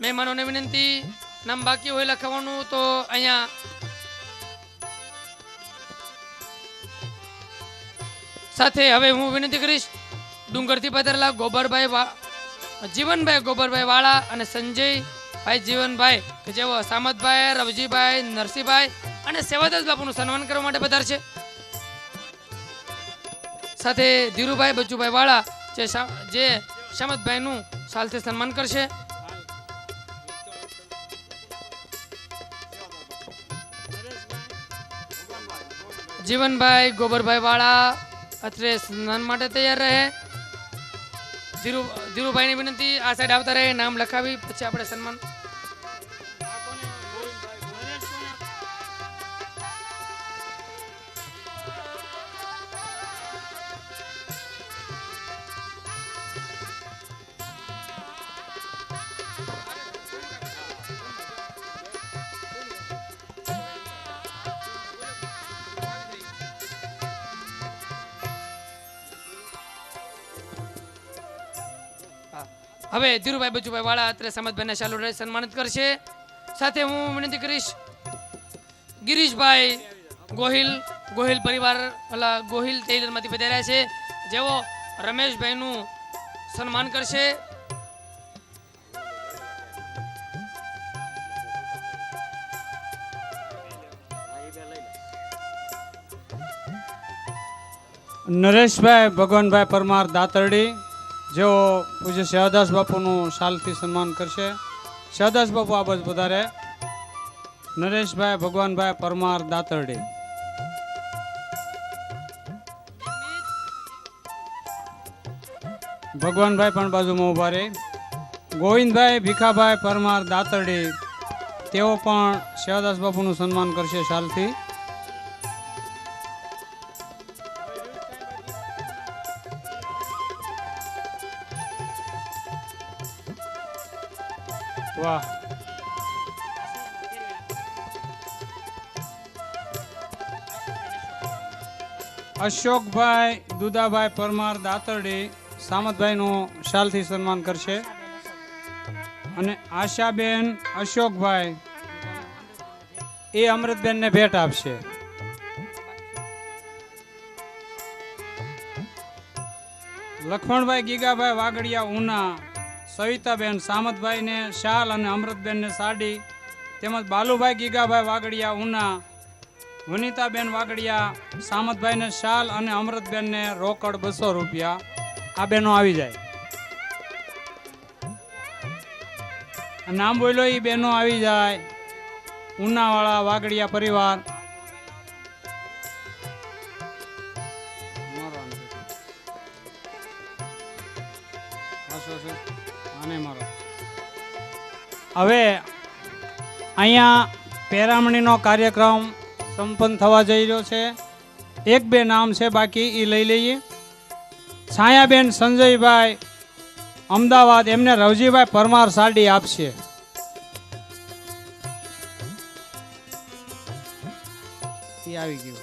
મહેમાનોને વિનંતી, નામ બાકી હોય લખવાનું તો અહીંયા સાથે હવે હું વિનંતી કરીશ ડુંગરથી પધારેલા જીવનભાઈ ગોબરભાઈ વાળા અને સંજયભાઈ જીવનભાઈ કે જેઓ સામતભાઈ, રવજીભાઈ, નરસિંહભાઈ અને સેવાદાસ બાપુનું સન્માન કરવા માટે પધારશે. સાથે ધીરુભાઈ બચ્ચુભાઈ વાળા જે સામતભાઈનું સાલથી સન્માન કરશે. જીવનભાઈ ગોબરભાઈ વાળા અત્રે સ્નાન માટે તૈયાર રહે. ધીરુભાઈની વિનંતી આ સાઈડ આવતા રહે, નામ લખાવી પછી આપણે સન્માન. હવે ધીરુભાઈ બચુભાઈ વાળા અત્રે સમતભાઈને શાલુ સન્માનિત કરશે. સાથે હું વિનંતી કરીશ ગિરીશભાઈ ગોહિલ પરિવાર ગોહિલ ટેલરમાંથી પધાર્યા છે જેઓ રમેશભાઈનું સન્માન કરશે. નરેશભાઈ ભગવાનભાઈ પરમાર દાતરડી જેઓ પૂજ્ય સેવાદાસ બાપુનું શાલથી સન્માન કરશે. સેવાદાસ બાપુ આ બાજુ પધારે. નરેશભાઈ ભગવાનભાઈ પરમાર દાતરડી. ભગવાનભાઈ પણ બાજુમાં ઉભા રહે. ગોવિંદભાઈ ભીખાભાઈ પરમાર દાતરડી તેઓ પણ સેવાદાસ બાપુનું સન્માન કરશે શાલથી. વાહ. અશોકભાઈ દુદાભાઈ પરમાર દાતરડી સામતભાઈનું શાલથી સન્માન કરશે અને આશાબેન અશોકભાઈ એ અમૃતબેનને ભેટ આપશે. લક્ષ્મણભાઈ ગીગાભાઈ વાગડિયા ઉના સવિતાબેન સામતભાઈને શાલ અને અમૃતબેનને સાડી તેમજ બાલુભાઈ ગીગાભાઈ વાગડિયા ઉના વનિતાબેન વાગડિયા સામતભાઈને શાલ અને અમૃતબેનને રોકડ 200 રૂપિયા. આ બેનો આવી જાય. નામ બોલ્યો એ બેનો આવી જાય. ઉનાવાળા વાગડિયા પરિવાર. હવે અહીંયા પેરામણીનો કાર્યક્રમ સંપન્ન થવા જઈ રહ્યો છે. 1-2 નામ છે બાકી એ લઈ લઈએ. છાયાબેન સંજયભાઈ અમદાવાદ એમને રવજીભાઈ પરમાર સાડી આપશે. એ આવી ગયું.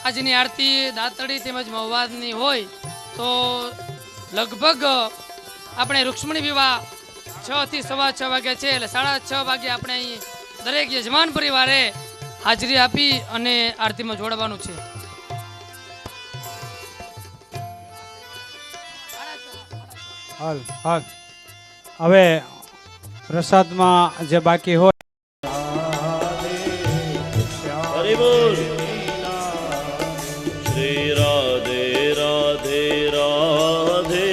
આજની આરતી દાતરડી તેમજ મહુવાની હોય તો લગભગ આપણે રૂક્ષ્મણી વિવાહ 6 થી 6:15 વાગ્યા છે, એટલે 6:30 વાગે આપણે અહીં દરેક યજમાન પરિવારે હાજરી આપી અને આરતીમાં જોડવાનું છે. હાલ હવે પ્રસાદમાં જે બાકી હોય હરિ બોલ. શ્રી રાધે રાધે રાધે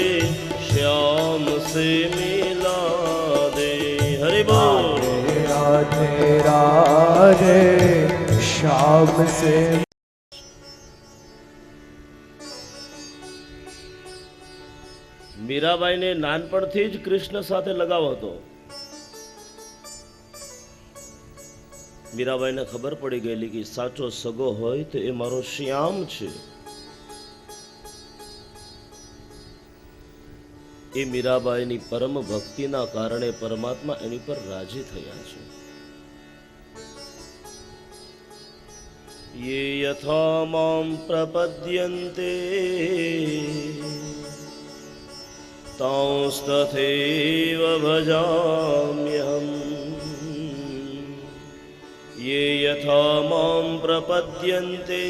શ્યામ સે મિલા દે. હરિ બોલ. राधे राधे श्याम से મીરાબાઈને નાનપણથી જ કૃષ્ણ સાથે લગાવ હતો. મીરાબાઈને ખબર પડી ગયેલી કે સાચો સગો હોય તો એ મારો શ્યામ છે. એ મીરાબાઈની પરમ ભક્તિના કારણે પરમાત્મા એની પર રાજી થયા છે. યે યથા મામ પ્રપદ્યન્તે તાંસ્તથૈવ ભજામ્યહમ. યે યથા મામ પ્રપદ્યન્તે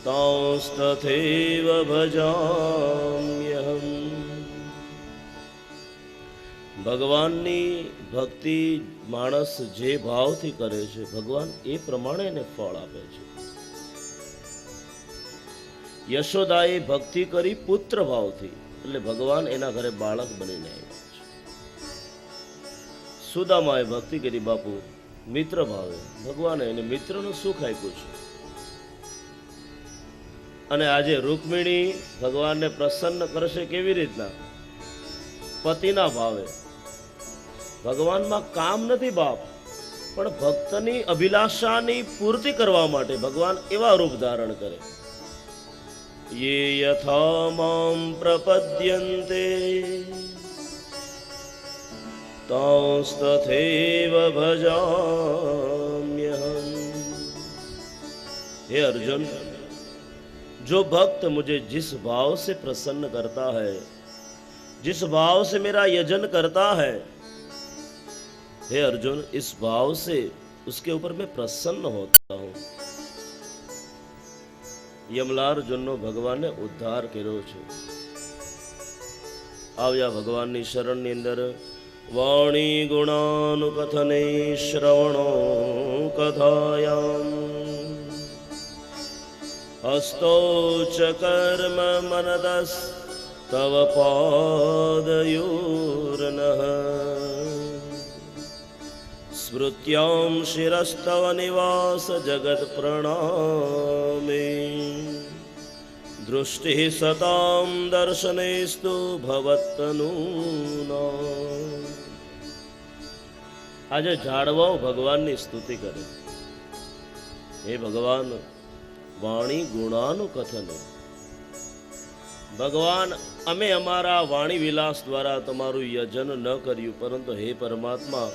તાંસ્તથૈવ ભજામ્યહમ. ભગવાનની ભક્તિ માણસ જે ભાવથી કરે છે ભગવાન એ પ્રમાણે એને ફળ આપે છે. યશોદાએ ભક્તિ કરી પુત્ર ભાવથી, એટલે ભગવાન એના ઘરે બાળક બનીને આવ્યા છે. સુદામાએ ભક્તિ કરી બાપુ મિત્ર ભાવે, ભગવાને એને મિત્રનું સુખ આપ્યું છે. અને આજે રૂકમિણી ભગવાનને પ્રસન્ન કરશે કેવી રીતના? પતિના ભાવે. ભગવાનમાં કામ નથી બાપ, પણ ભક્તની અભિલાષાની પૂર્તિ કરવા માટે ભગવાન એવા રૂપ ધારણ કરે. યે યથા મામ પ્રપદ્યન્તે તાંસ્તથૈવ ભજામ્યહમ. हे अर्जुन, जो भक्त मुझे जिस भाव से प्रसन्न करता है, जिस भाव से मेरा यजन करता है, हे अर्जुन, इस भाव से उसके ऊपर मैं प्रसन्न होता हूं. યમલાર્જુનનો ભગવાને ઉદ્ધાર કર્યો છે. આવ્યા ભગવાનની શરણની અંદર. વાણી ગુણાનુકથને શ્રવણો કથાયામ હસ્તો ચ કર્મ મનદસ તવ પાદયોર્નઃ સ્મૃત્યામ શિરસ્તવ નિવાસ જગત પ્રણામે દૃષ્ટિ સતામ દર્શનેસ્તુ ભવત્તનૂના. આજે ઝાડવાઓ ભગવાનની સ્તુતિ કરે. હે ભગવાન, વાણી ગુણાનું કથન. ભગવાન, અમે અમારા વાણી વિલાસ દ્વારા તમારું યજન ન કર્યું, પરંતુ હે પરમાત્મા,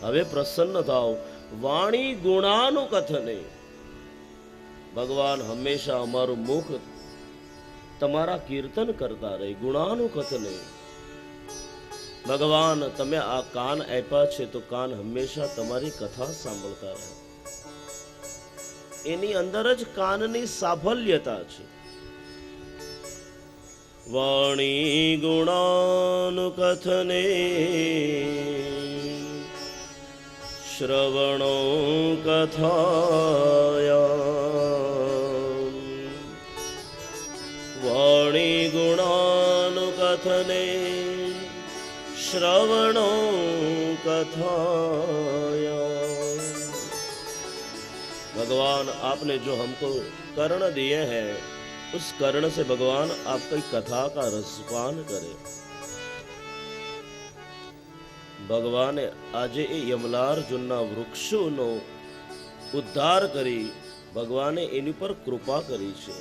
હવે પ્રસન્ન થાઓ. વાણી ગુણાનું કથને. ભગવાન, હંમેશા અમારું મુખ તમારા કીર્તન કરતા રહે, ગુણાનું કથને. ભગવાન, તમે આ કાન આપ્યા છે તો કાન હંમેશા તમારી કથા સાંભળતા રહે. એની અંદર જ કાનની સાફલ્યતા છે. વાણી ગુણાનું કથને શ્રવણો કથાયા. વાણી ગુણાનું કથને श्रवणो कथाया. भगवान, आपने जो हमको कर्ण दिए हैं, उस कर्ण से भगवान आप कोई कथा का रसपान करे. ભગવાને આજે એ યમલાર્જુનના વૃક્ષોનો ઉદ્ધાર કરી ભગવાને એની પર કૃપા કરી છે.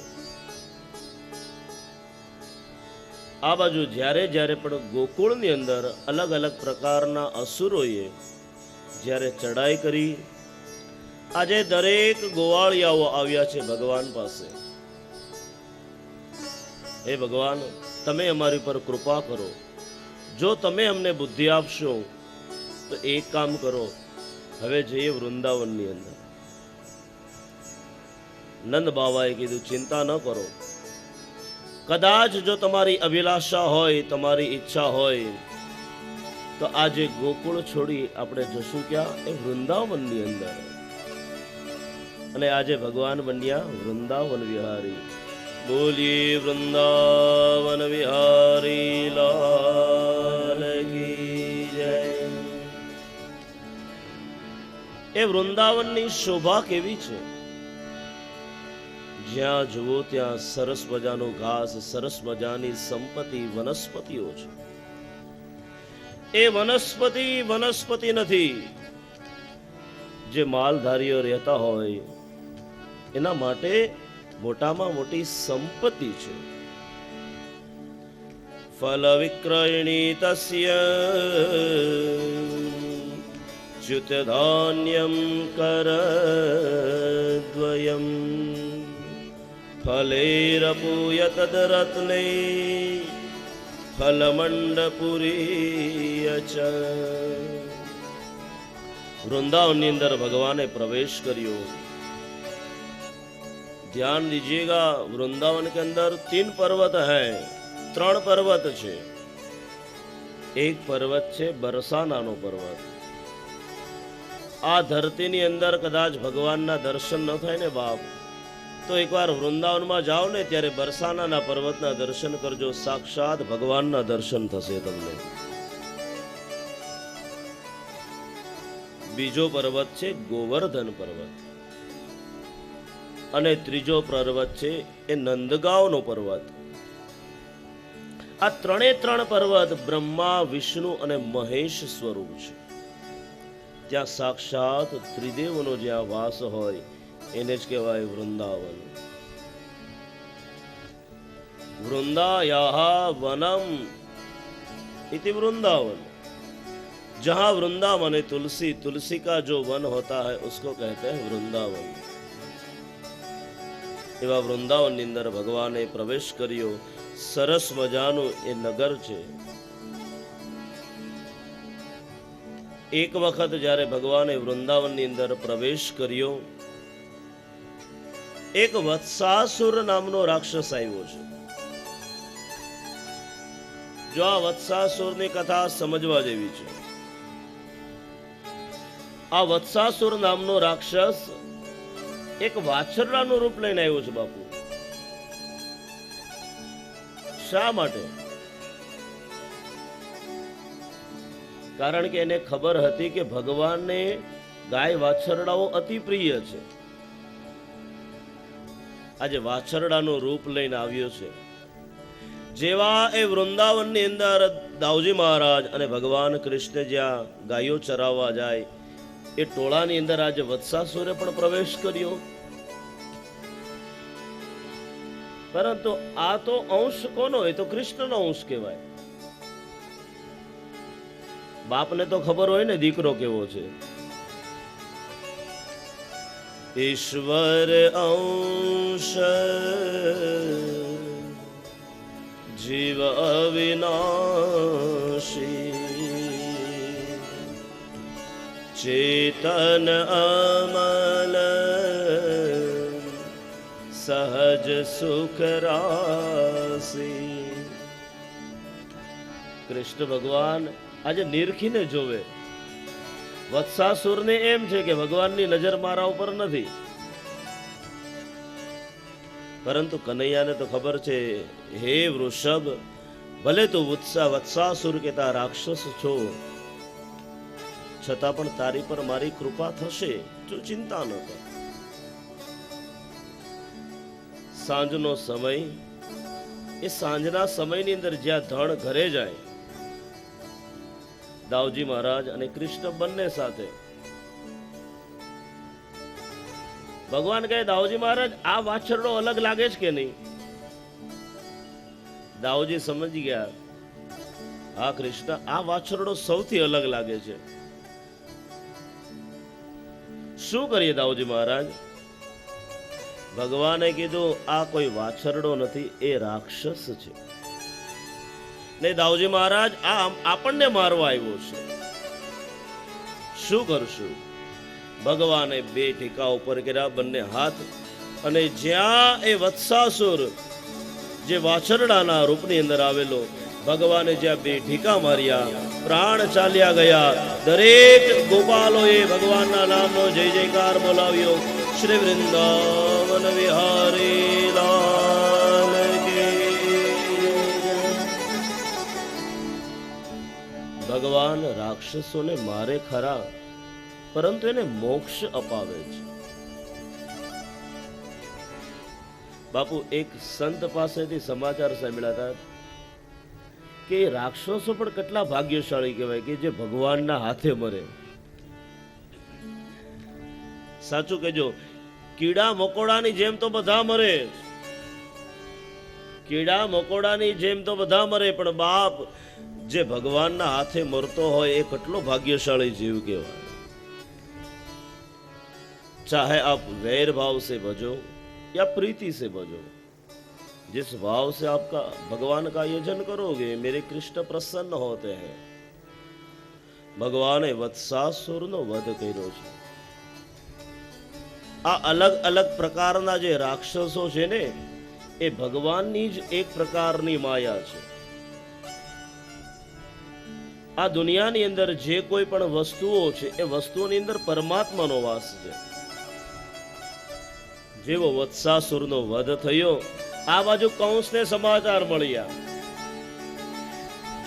આ બાજુ જ્યારે જ્યારે પણ ગોકુળની અંદર અલગ અલગ પ્રકારના અસુરોએ જ્યારે ચડાઈ કરી, આજે દરેક ગોવાળિયાઓ આવ્યા છે ભગવાન પાસે. હે ભગવાન, તમે અમારી પર કૃપા કરો. જો તમે અમને બુદ્ધિ આપશો તો એક કામ કરો, હવે જઈએ વૃંદાવનની અંદર. નંદ બાવાએ કીધું, ચિંતા ન કરો. કદાચ જો તમારી અભિલાષા હોય, તમારી ઈચ્છા હોય, તો આજે ગોકુળ છોડી આપણે જશું ક્યાં? એ વૃંદાવનની અંદર. અને આજે ભગવાન બન્યા વૃંદાવન વિહારી. બોલીએ વૃંદાવન વિહારી લાલ કી જય. એ વૃંદાવનની શોભા કેવી છે! જ્યાં જુઓ ત્યાં સરસ મજાનું ઘાસ, સરસ મજાની સંપત્તિ, વનસ્પતિઓ છે. એ વનસ્પતિ નથી. જે માલધારીઓ રહેતા હોય એના માટે મોટામાં મોટી સંપત્તિ છે. ફલ વિક્રયણી તસ્ય ચ્યુત ધાન્યમ કરદ્વયમ ફલેરપૂય તદરત્ને ફલમંડપુરીય ચ. વૃંદાવનની અંદર ભગવાને પ્રવેશ કર્યો. ध्यान दीजिएगा, वृंदावन के अंदर 3 पर्वत हैं, 3 पर्वत છે. એક પર્વત છે બરસાનાનો પર્વત. આ ધરતીની અંદર કદાચ ભગવાનના દર્શન ન થાય ને બાપ, તો એકવાર વૃંદાવનમાં જાઓ ને ત્યારે બરસાનાના પર્વતના દર્શન કરજો. સાક્ષાત ભગવાનના દર્શન થશે તમને. બીજો પર્વત છે ગોવર્ધન પર્વત, અને ત્રીજો પર્વત છે એ નંદગાંવનો પર્વત. આ 3 પર્વત બ્રહ્મા, વિષ્ણુ અને મહેશ સ્વરૂપ છે. ત્યાં સાક્ષાત ત્રિદેવનો જ્યાં વાસ હોય એને જ કહેવાય વૃંદાવન. वृंदायाः वनम इति वृंदावन. जहां वृंदावन है तुलसी, तुलसी का जो वन होता है उसको कहते हैं वृंदावन. એવા વૃંદાવનની અંદર ભગવાને પ્રવેશ કર્યો. સરસ મજાનું એ નગર છે. એક વખત જ્યારે ભગવાને વૃંદાવનની અંદર પ્રવેશ કર્યો, એક વત્સાસુર નામનો રાક્ષસ આવ્યો છે. જો આ વત્સાસુરની કથા સમજવા જેવી છે. આ વત્સાસુર નામનો રાક્ષસ એક વાછરડાનું રૂપ લઈને આવ્યો છે બાપુ. શા માટે? કારણ કે એને ખબર હતી કે ભગવાનને ગાય વાછરડાઓ અતિ પ્રિય છે. આજે વાછરડાનું રૂપ લઈને આવ્યો છે. જેવા એ વૃંદાવનની અંદર દાઉજી મહારાજ અને ભગવાન કૃષ્ણ જ્યાં ગાયો ચરાવવા જાય એ ટોળાની અંદર આજે વત્સાસુરે પણ પ્રવેશ કર્યો. પરંતુ આ તો અંશ કોનો? એ તો કૃષ્ણનો અંશ કહેવાય. બાપને તો ખબર હોય ને દીકરો કેવો છે. ઈશ્વર અંશ જીવ અવિનાશી ચેતન અમલ સહજ સુખ રાશી. કૃષ્ણ ભગવાન આજે નિરખીને જોવે. વત્સાસુરને એમ છે કે ભગવાનની નજર મારા ઉપર નથી, પરંતુ કનૈયાને તો ખબર છે, હે વૃષભ, ભલે તું વત્સાસુર કે તા રાક્ષસ છો, છતાં પણ તારી પર મારી કૃપા થશે, તું ચિંતા ન કર. સાંજનો સમય, એ સાંજના સમયની અંદર જ્યાં ધણ ઘરે જાય, દાઉજી મહારાજ અને કૃષ્ણ બંને સાથે. ભગવાન કહે, દાઉજી મહારાજ, આ વાછરડો અલગ લાગે છે કે નહીં? દાઉજી સમજી ગયા, હા કૃષ્ણ, આ વાછરડો સૌથી અલગ લાગે છે. શું કરીએ દાઉજી મહારાજ? ભગવાને કીધું, આ કોઈ વાછરડો નથી, એ રાક્ષસ છે. ને દાઉજી મહારાજ, આ આપણને મારવા આવ્યો છે. શું કરશું? ભગવાને બે ટીકા ઉપર કર્યા, બંને હાથ, અને જ્યાં એ વત્સાસુર જે વાછરડાના રૂપની અંદર આવેલો, ભગવાને જ્યાં બે ઢીકા માર્યા, પ્રાણ ચાલ્યા ગયા. દરેક ગોપાલોએ ભગવાનના નામનો જય જયકાર બોલાવ્યો. શ્રી વૃંદાવન વિહારી લાલ કી. ભગવાન રાક્ષસોને મારે ખરા, પરંતુ એને મોક્ષ અપાવે છે. બાપુ, એક સંત પાસેથી સમાચાર સાંભળ્યા હતા કે રાક્ષસો પણ કેટલા ભાગ્યશાળી કહેવાય કે જે ભગવાનના હાથે મરે. સાચું કહેજો, કીડા મકોડાની જેમ તો બધા મરે, કીડા મકોડાની જેમ તો બધા મરે, પણ બાપ, જે ભગવાનના હાથે મરતો હોય એ કેટલો ભાગ્યશાળી જીવ કહેવાય. चाहे आप वैर भाव से भजो या प्रीति से भजो, जिस भाव से आपका भगवान का यजन करोगे, मेरे कृष्ण प्रसन्न होते हैं. भगवाने वत्सासुरનો વધ કર્યો છે. આ અલગ અલગ પ્રકારના જે રાક્ષસો છે ને, એ ભગવાનની જ એક પ્રકારની માયા છે. આ દુનિયાની અંદર જે કોઈ પણ વસ્તુઓ છે, એ વસ્તુઓની અંદર પરમાત્માનો વાસ છે. જેવો વત્સાસુરનો વધ થયો, આ બાજુ કંસને સમાચાર મળ્યા.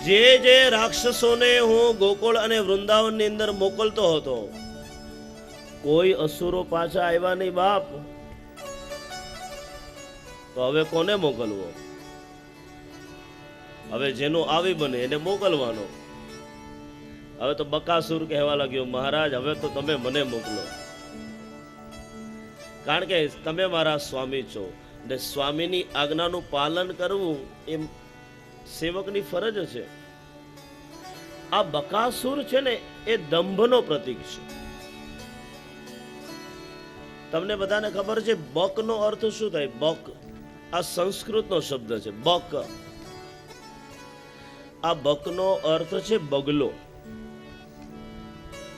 જે જે રાક્ષસોને હું ગોકુળ અને વૃંદાવનની અંદર મોકલતો હતો, કોઈ અસુરો પાછા આવ્યા નહીં બાપ. તો હવે કોને મોકલવો? હવે જેનો આવી બને એને મોકલવાનો. હવે તો બકાસુર કહેવા લાગ્યો, મહારાજ, હવે તો તમે મને મોકલો, કારણ કે તમે મારા સ્વામી છો, અને સ્વામીની આજ્ઞાનું પાલન કરવું એ સેવકની ફરજ છે. આ બકાસુર છે ને, એ દંભનો પ્રતીક છે. તમને બધાને ખબર છે બકનો અર્થ શું થાય? બક, આ સંસ્કૃતનો શબ્દ છે, બક. આ બકનો અર્થ છે બગલો.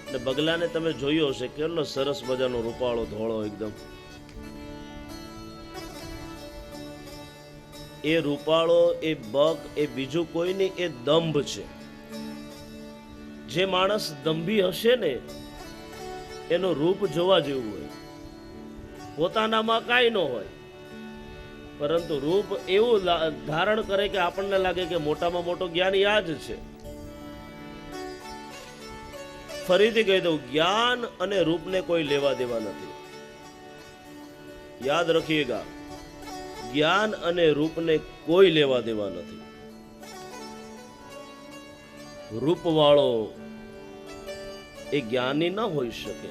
અને બગલાને તમે જોયો હશે, કેટલો સરસ મજાનો રૂપાળો ધોળો એકદમ. એ રૂપાળો, એ બક, એ બીજું કોઈ નહીં, એ દંભ છે. જે માણસ દંભી હશે ને, એનું રૂપ જોવા જેવું હોય. પોતાનામાં કાંઈ ન હોય, પરંતુ રૂપ એવું ધારણ કરે કે આપણને લાગે કે મોટામાં મોટો જ્ઞાની આ જ છે. ફરીથી કહી દઉં, જ્ઞાન અને રૂપને કોઈ લેવા દેવા નથી. યાદ રખીએગા, જ્ઞાન અને રૂપને કોઈ લેવા દેવા નથી. રૂપવાળો એ જ્ઞાની ન હોઈ શકે,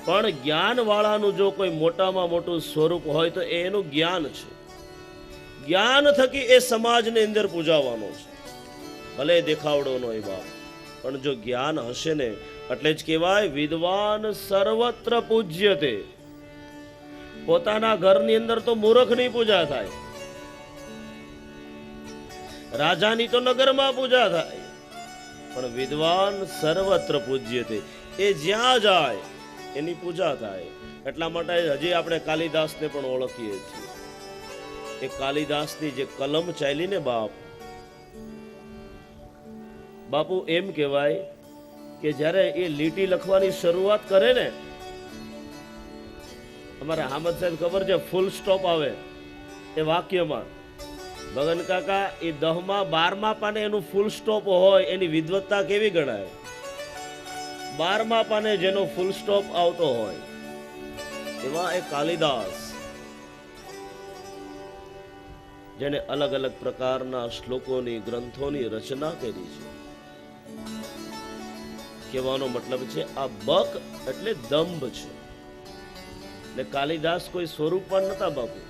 પણ જ્ઞાન વાળાનું જો કોઈ મોટામાં મોટું સ્વરૂપ હોય તો એ એનું જ્ઞાન છે. જ્ઞાન થકી એ સમાજની અંદર પૂજાવાનો છે, ભલે દેખાવડો નો એ બાપ, પણ જો જ્ઞાન હશે ને, એટલે જ કહેવાય વિદ્વાન સર્વત્ર પૂજ્યતે. પોતાના ઘરની અંદર તો મૂર્ખની પૂજા થાય, રાજાની તો નગરમાં પૂજા થાય, પણ વિદ્વાન સર્વત્ર પૂજ્યતે. એ જ્યાં જાય એની પૂજા થાય. એટલા માટે હજી આપણે કાલિદાસને પણ ઓળખીએ છીએ. એ કાલિદાસની જે કલમ ચાલી ને બાપુ, એમ કહેવાય કે જ્યારે એ લીટી લખવાની શરૂઆત કરે ને, અમારે હામદ સાહેબ ખબર છે, ફૂલ સ્ટોપ આવે એ વાક્યમાં. ભગન કાકા એ 10મા 12મા પાને એનું ફૂલ સ્ટોપ હોય એની વિદ્વત્તા કેવી ગણાય. 12મા પાને જેનો ફૂલ સ્ટોપ આવતો હોય એવા એ કાલિદાસ, જેને અલગ અલગ પ્રકારના શ્લોકોની ગ્રંથોની રચના કરી છે. કહેવાનો મતલબ છે આ બક એટલે દંભ છે. ને કાલિદાસ કોઈ સ્વરૂપ પણ નતા બાપુ,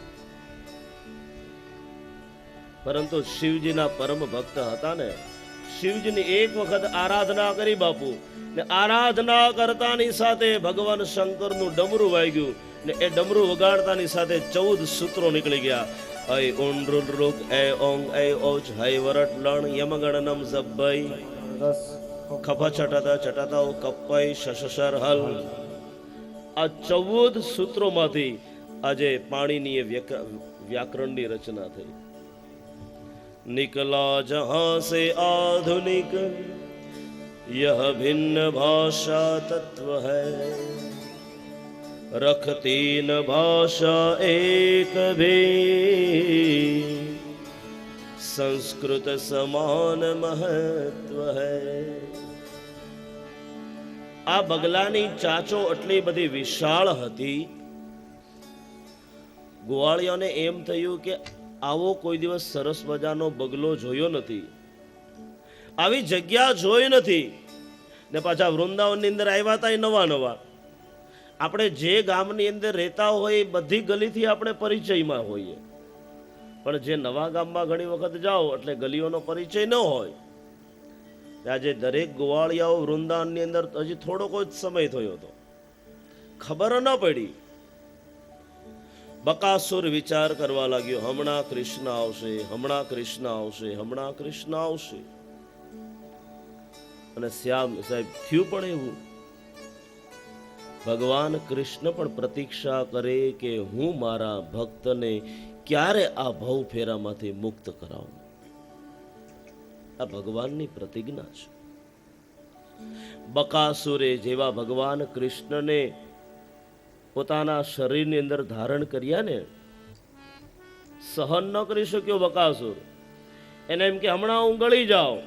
પરંતુ શિવજીના પરમ ભક્ત હતા ને. શિવજીની એક વખત આરાધના કરી બાપુ, ને આરાધના કરતાની સાથે ભગવાન શંકરનું ડમરું વાગ્યું, ને એ ડમરું વગાડતાની સાથે 14 સૂત્રો નીકળી ગયા. ऐ ऊन रुल रुक ऐ ओंग ऐ ओच हय वरट लण यमगणनम जब्बई खफा चटाता चटाता कप्पई शशर हल. આ 14 સૂત્રોમાંથી આજે પાણીની વ્યાકરણની રચના થઈ. નિકલા જહાં સે આધુનિક यह भिन्न भाषा तत्व है रखती न भाषा एक भी संस्कृत समान महत्व है. આ બગલાની ચાચો એટલી બધી વિશાળ હતી, ગોવાળિયાને એમ થયું કે આવો કોઈ દિવસ સરસ મજાનો બગલો જોયો નથી, આવી જગ્યા જોઈ નથી. ને પાછા વૃંદાવનની અંદર આવ્યા હતા નવા નવા. આપણે જે ગામની અંદર રહેતા હોય બધી ગલીથી આપણે પરિચયમાં હોઈએ, પણ જે નવા ગામમાં ઘણી વખત જાઓ એટલે ગલીઓનો પરિચય ન હોય. આજે દરેક ગોવાળિયાઓ વૃંદાવનની અંદર હજી થોડોક જ સમય થયો હતો, ખબર ન પડી. બકાસુર વિચાર કરવા લાગ્યો, હમણાં કૃષ્ણ આવશે, હમણાં કૃષ્ણ આવશે, હમણાં કૃષ્ણ આવશે. અને શ્યામ સાહેબ થયું પણ એવું. ભગવાન કૃષ્ણ પણ પ્રતીક્ષા કરે કે હું મારા ભક્તને ક્યારે આ ભવ ફેરામાંથી મુક્ત કરાવું. આ ભગવાનની પ્રતિજ્ઞા છે. બકાસુરે જેવા ભગવાન કૃષ્ણને પોતાના શરીરની અંદર ધારણ કર્યા ને, સહન ન કરી શક્યો બકાસુર. એને એમ કે હમણાં હું ગળી જાઉં.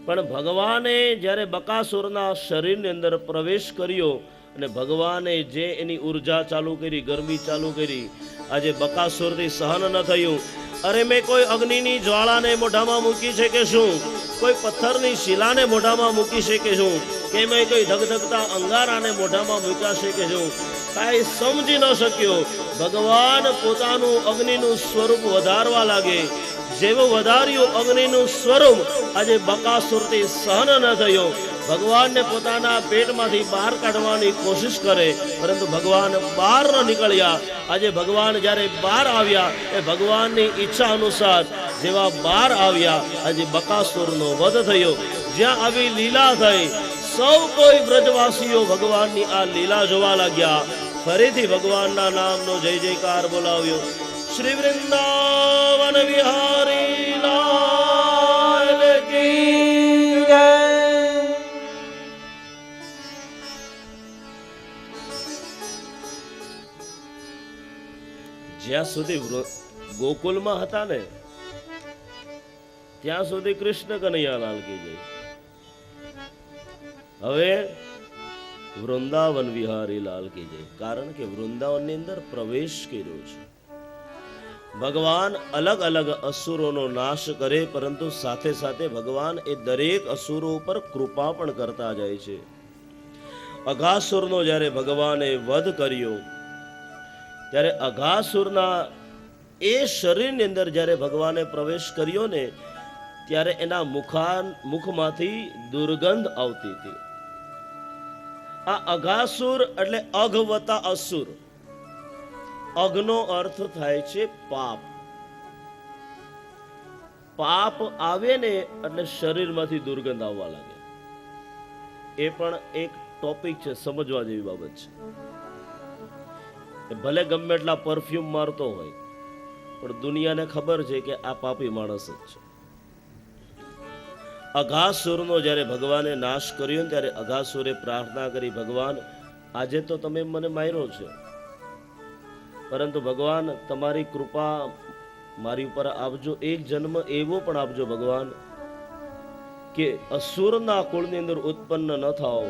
પણ ભગવાને જ્યારે બકાસુરના શરીરની અંદર પ્રવેશ કર્યો અને ભગવાને જે એની ઉર્જા ચાલુ કરી, ગરમી ચાલુ કરી, આજે બકાસુરથી સહન ન થયું. અરે મેં કોઈ અગ્નિની જ્વાળાને મોઢામાં મૂકી છે કે શું? કોઈ પથ્થરની શિલાને મોઢામાં મૂકી છે કે શું? કે મેં કોઈ ધગધગતા અંગારાને મોઢામાં મૂક્યા છે કે શું? કાંઈ સમજી ન શક્યો. ભગવાન પોતાનું અગ્નિનું સ્વરૂપ વધારવા લાગે. જેવું વધાર્યું અગ્નિનું સ્વરૂપ, આજે બકાસુરથી સહન ન થયો. ભગવાનને પોતાના પેટમાંથી બહાર કાઢવાની કોશિશ કરે, પરંતુ ભગવાન બહાર ન નીકળ્યા. આજે ભગવાન જ્યારે બહાર આવ્યા એ ભગવાનની ઈચ્છા અનુસાર જેવા બહાર આવ્યા, આજે બકાસુરનો વધ થયો. જ્યાં આવી લીલા થઈ, સૌ કોઈ બ્રજવાસીઓ ભગવાનની આ લીલા જોવા લાગ્યા. ફરીથી ભગવાનના નામનો જય જયકાર બોલાવ્યો. શ્રી વૃંદાવન વિહારી લાલ કી જય. જ્યાં સુધી ગોકુલમાં હતા ને ત્યાં સુધી કૃષ્ણ કનૈયાલાલ કી જય. હવે વૃંદાવન વિહારી લાલ કી જય. કારણ કે વૃંદાવનની અંદર પ્રવેશ કર્યો છે. ભગવાન અલગ અલગ અસુરોનો નાશ કરે, પરંતુ સાથે સાથે ભગવાન એ દરેક અસુરો ઉપર કૃપા પણ કરતા જાય છે. અઘાસુરનો જ્યારે ભગવાને વધ કર્યો ત્યારે અઘાસુરના એ શરીરની અંદર જ્યારે ભગવાને પ્રવેશ કર્યો ને ત્યારે એના મુખમાંથી દુર્ગંધ આવતી હતી. આ અઘાસુર એટલે અઘ વત્તા અસુર. અઘનો અર્થ થાય છે પાપ. પાપ આવે ને એટલે શરીરમાંથી દુર્ગંધ આવવા લાગે. એ પણ એક ટોપિક છે, સમજવા જેવી બાબત છે. ભલે ગમે એટલા પરફ્યુમ મારતો હોય પણ દુનિયાને ખબર છે કે આ પાપી માણસ જ છે. અઘાસુરનો જ્યારે ભગવાને નાશ કર્યો ત્યારે અઘાસુરે પ્રાર્થના કરી, ભગવાન આજે તો તમે મને માર્યો છે, પરંતુ ભગવાન તમારી કૃપા મારી ઉપર આપજો, એક જન્મ એવો પણ આપજો ભગવાન કે અસુરના કુળની અંદર ઉત્પન્ન ન થાઓ,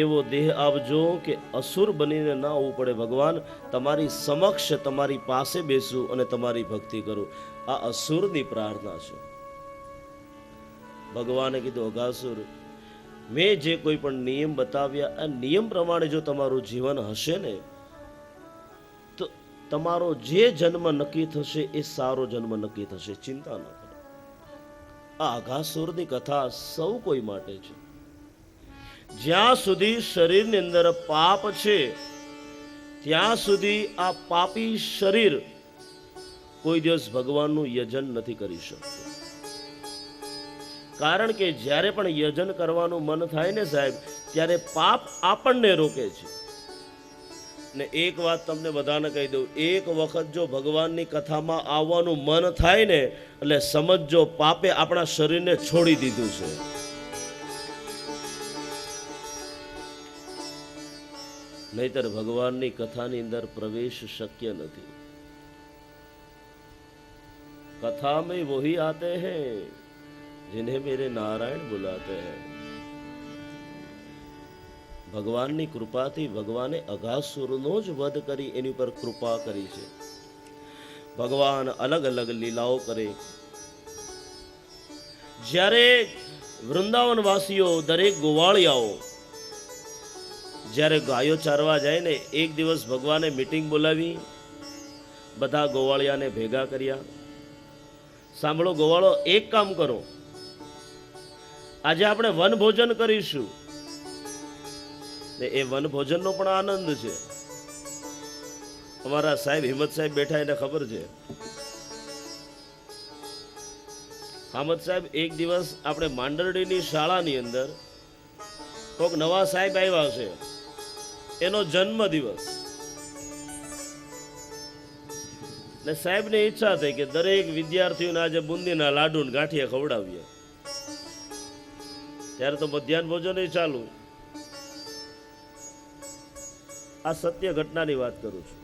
એવો દેહ આપજો કે અસુર બનીને ના આવવું પડે. ભગવાન તમારી સમક્ષ તમારી પાસે બેસું અને તમારી ભક્તિ કરું. આ અસુરની પ્રાર્થના છે. ભગવાને કીધું, અઘાસુર મેં જે કોઈ પણ નિયમ બતાવ્યા આ નિયમ પ્રમાણે જો તમારું જીવન હશે ને તો તમારો જે જન્મ નક્કી થશે એ સારો જન્મ નક્કી થશે, ચિંતા ન કરો. આ અઘાસુરની કથા સૌ કોઈ માટે છે. જ્યાં સુધી શરીરની અંદર પાપ છે ત્યાં સુધી આ પાપી શરીર કોઈ દિવસ ભગવાનનું યજન નથી કરી શકતું. કારણ કે જ્યારે પણ યજન કરવાનું મન થાય ને સાહેબ, ત્યારે પાપ આપણને રોકે છે. ને એક વાત તમને બધાને કહી દઉં, એક વખત જો ભગવાનની કથામાં આવવાનું મન થાય ને એટલે સમજો પાપે આપણા શરીરને છોડી દીધું છે. નહીતર ભગવાનની કથાની અંદર પ્રવેશ શક્ય નથી. कथा में वही आते हैं जिन्हें मेरे नारायण बुलाते हैं. ભગવાનની કૃપાથી ભગવાને અઘાસુરનો જ વધ કરી એની ઉપર કૃપા કરી છે. ભગવાન અલગ અલગ લીલાઓ કરે. જ્યારે વૃંદાવન વાસીઓ દરેક ગોવાળિયાઓ જ્યારે ગાયો ચારવા જાય ને, એક દિવસ ભગવાને મીટિંગ બોલાવી, બધા ગોવાળિયાને ભેગા કર્યા. સાંભળો ગોવાળો, એક કામ કરો, આજે આપણે વનભોજન કરીશું. ને એ વનભોજનનો પણ આનંદ છે. અમારા સાહેબ હિંમત સાહેબ બેઠા, એને ખબર છે. હામદ સાહેબ, એક દિવસ આપણે માંડરડીની શાળાની અંદર કોઈક નવા સાહેબ આવ્યા છે, એનો જન્મ દિવસ. ને સાહેબની ઈચ્છા થઈ કે દરેક વિદ્યાર્થીઓને આજે બુંદીના લાડુ ને ગાંઠિયા ખવડાવીએ. ત્યારે તો મધ્યાહન ભોજન ચાલુ. આ સત્ય ઘટનાની વાત કરું છું.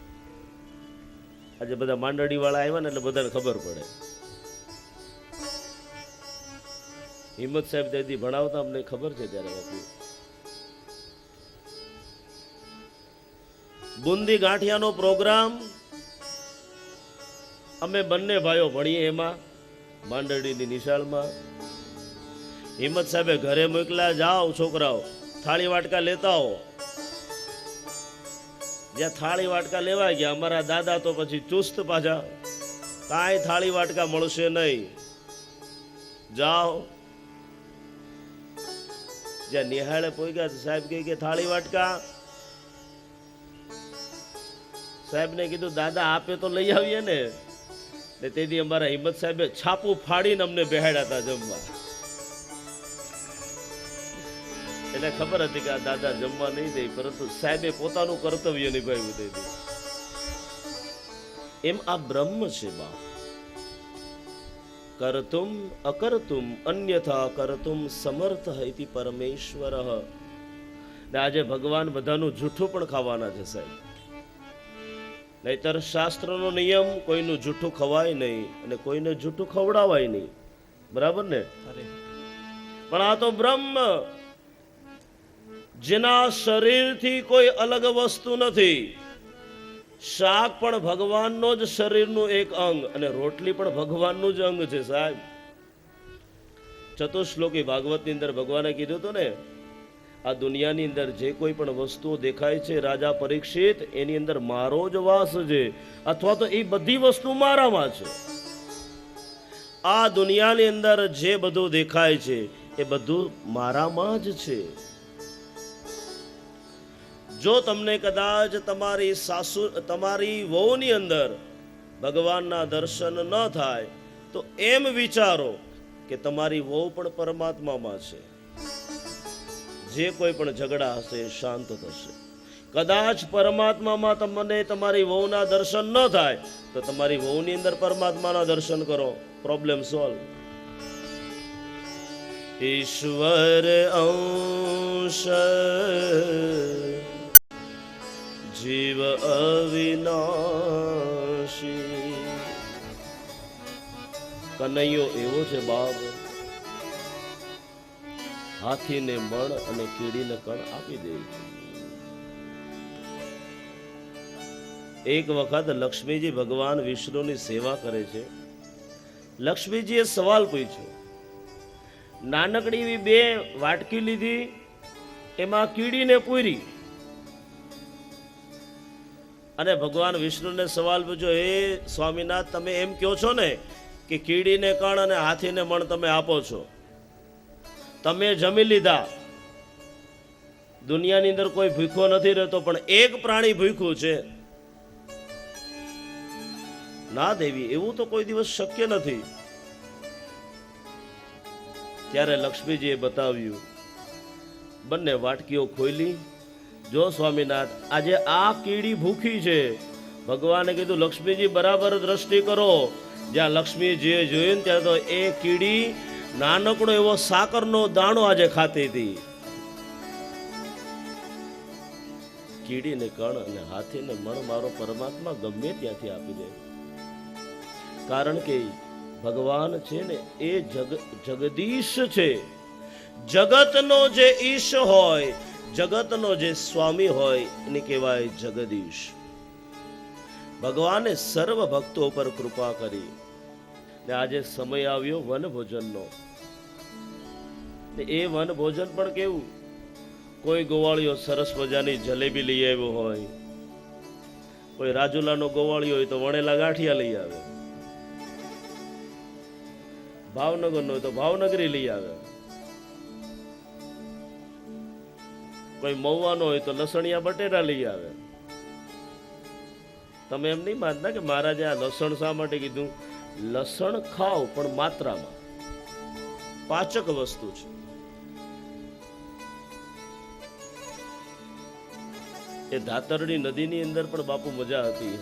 આજે બધા માંડળી વાળા આવ્યા ને એટલે બધાને ખબર પડે. હિંમત સાહેબ તેથી ભણાવતા અમને ખબર છે. ત્યારે બાપુ બુંદી ગાંઠિયાનો પ્રોગ્રામ અમે બંને ભાઈઓ ભણીએ એમાં માંડળીની નિશાળમાં. હિંમત સાહેબે ઘરે મોકલ્યા, જાઓ છોકરાઓ થાળી વાટકા લેતા આવો. જ્યાં થાળી વાટકા લેવા ગયા, અમારા દાદા તો પછી ચુસ્ત પાછા, કાંઈ થાળી વાટકા મળશે નહીં, જાઓ. જ્યાં નિહાળે પહોંચ્યા સાહેબ કહે કે થાળી વાટકા. સાહેબને કીધું દાદા આપે તો લઈ આવીએ ને. તેથી અમારા હિંમત સાહેબે છાપું ફાડીને અમને બેહાડ્યા હતા જમવા. એને ખબર હતી કે આ દાદા જમવા નહીં દે, પરંતુ સાહેબે પોતાનું કર્તવ્ય નિભાવ્યું. તેથી એમ આ બ્રહ્મ છે બા. કરતુમ અકર્તુમ અન્યથા કરતુમ સમર્થ ઇતિ પરમેશ્વર. ને આજે ભગવાન બધાનું જૂઠું પણ ખાવાના છે સાહેબ. નહીતર શાસ્ત્રનો નિયમ કોઈનું જૂઠું ખવાય નહીં અને કોઈને જૂઠું ખવડાવાય નહીં. બરાબર ને? પણ આ તો બ્રહ્મ, જેના શરીરથી કોઈ અલગ વસ્તુ નથી. શાક પણ ભગવાનનો જ શરીરનું એક અંગ અને રોટલી પણ ભગવાનનું જ અંગ છે સાહેબ. ચતુશ્લોકી ભાગવતની અંદર ભગવાને કીધું હતું ને, આ દુનિયાની અંદર જે કોઈ પણ વસ્તુઓ દેખાય છે રાજા પરીક્ષિત, એની અંદર મારો જ વાસ છે, અથવા તો એ બધી વસ્તુ મારામાં છે. આ દુનિયાની અંદર જે બધું દેખાય છે એ બધું મારામાં જ છે. જો તમને કદાચ તમારી સાસુ તમારી વહુની અંદર ભગવાનના દર્શન ન થાય તો એમ વિચારો કે તમારી વહુ પણ પરમાત્મામાં છે. જે કોઈ પણ ઝઘડા હશે એ શાંત થશે. કદાચ પરમાત્મામાં તમને તમારી વહુના દર્શન ન થાય તો તમારી વહુની અંદર પરમાત્માના દર્શન કરો, પ્રોબ્લેમ સોલ્વ. ઈશ્વર અંશ જીવ અવિનાશી. કનૈયો એવો છે બાપ, હાથીને મણ અને કીડીને કણ આપી દે છે. એક વખત લક્ષ્મીજી ભગવાન વિષ્ણુની સેવા કરે છે. લક્ષ્મીજીએ સવાલ પૂછ્યો. નાનકડી એવી બે વાટકી લીધી, એમાં કીડીને પૂરી અને ભગવાન વિષ્ણુને સવાલ પૂછ્યો, હે સ્વામીનાથ, તમે એમ કહો છો ને કે કીડીને કણ અને હાથીને મણ તમે આપો છો, તમે જમી લીધા, દુનિયાની અંદર કોઈ ભૂખો નથી રહેતો, પણ એક પ્રાણી ભૂખ્યું છે. ના દેવી, એવું તો કોઈ દિવસ શક્ય નથી. ત્યારે લક્ષ્મીજીએ બતાવ્યું. બંને વાટકીઓ ખોલી. જો સ્વામીનાથ, આજે આ કીડી ભૂખી છે. ભગવાને કીધું, લક્ષ્મીજી બરાબર દ્રષ્ટિ કરો. જ્યાં લક્ષ્મીજીએ જોયું ને ત્યાં તો એ કીડી નાનકડો એવો સાકરનો દાણો આજે ખાતી હતી. કીડીને કણ અને હાથીને મણ મારો પરમાત્મા ગમે ત્યાંથી આપી દે. કારણ કે ભગવાન છે ને એ જગદીશ છે. જગતનો જે ઈશ હોય, જગતનો જે સ્વામી હોય એને કહેવાય જગદીશ. ભગવાને સર્વ ભક્તો પર કૃપા કરી ને આજે સમય આવ્યો વનભોજનનો. એ વનભોજન પણ કેવું, કોઈ ગોવાળિયો સરસ મજાની જલેબી લઈ આવ્યો હોય, કોઈ રાજુલાનો ગોવાળિયો હોય તો વણેલા ગાંઠિયા લઈ આવે, ભાવનગરનો હોય તો ભાવનગરી લઈ આવે, કોઈ મહુવાનો હોય તો લસણિયા બટેટા લઈ આવે. તમે એમ નહીં માનતા કે મહારાજે આ લસણ શા માટે કીધું? લસણ ખાઓ પણ માત્રામાં, પાચક વસ્તુ છે. એ ધાતરડી નદીની અંદર પણ બાપુ મજા હતી.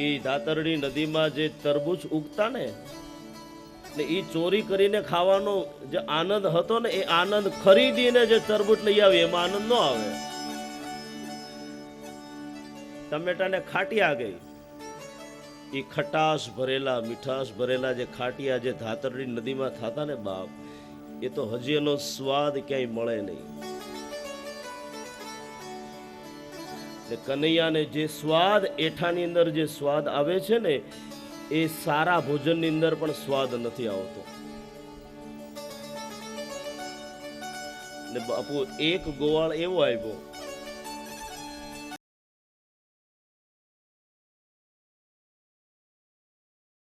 એ ધાતરડી નદીમાં જે તરબૂચ ઉગતા ને એ ચોરી કરીને ખાવાનો જે આનંદ હતો ને, એ આનંદ ખરીદીને જે તરબૂચ લઈ આવે એમાં આનંદ ન આવે. ટમેટાને ખાટિયા ગઈ, એ ખટાશ ભરેલા, મીઠાશ ભરેલા જે ખાટિયા જે ધાતરડી નદીમાં થતા ને બાપ, એ તો હજી એનો સ્વાદ ક્યાંય મળે નહીં. કનૈયાને જે સ્વાદ એઠાની અંદર જે સ્વાદ આવે છે ને, એ સારા ભોજનની અંદર પણ સ્વાદ નથી આવતો. ને બાપુ એક ગોવાળ એવો આવ્યો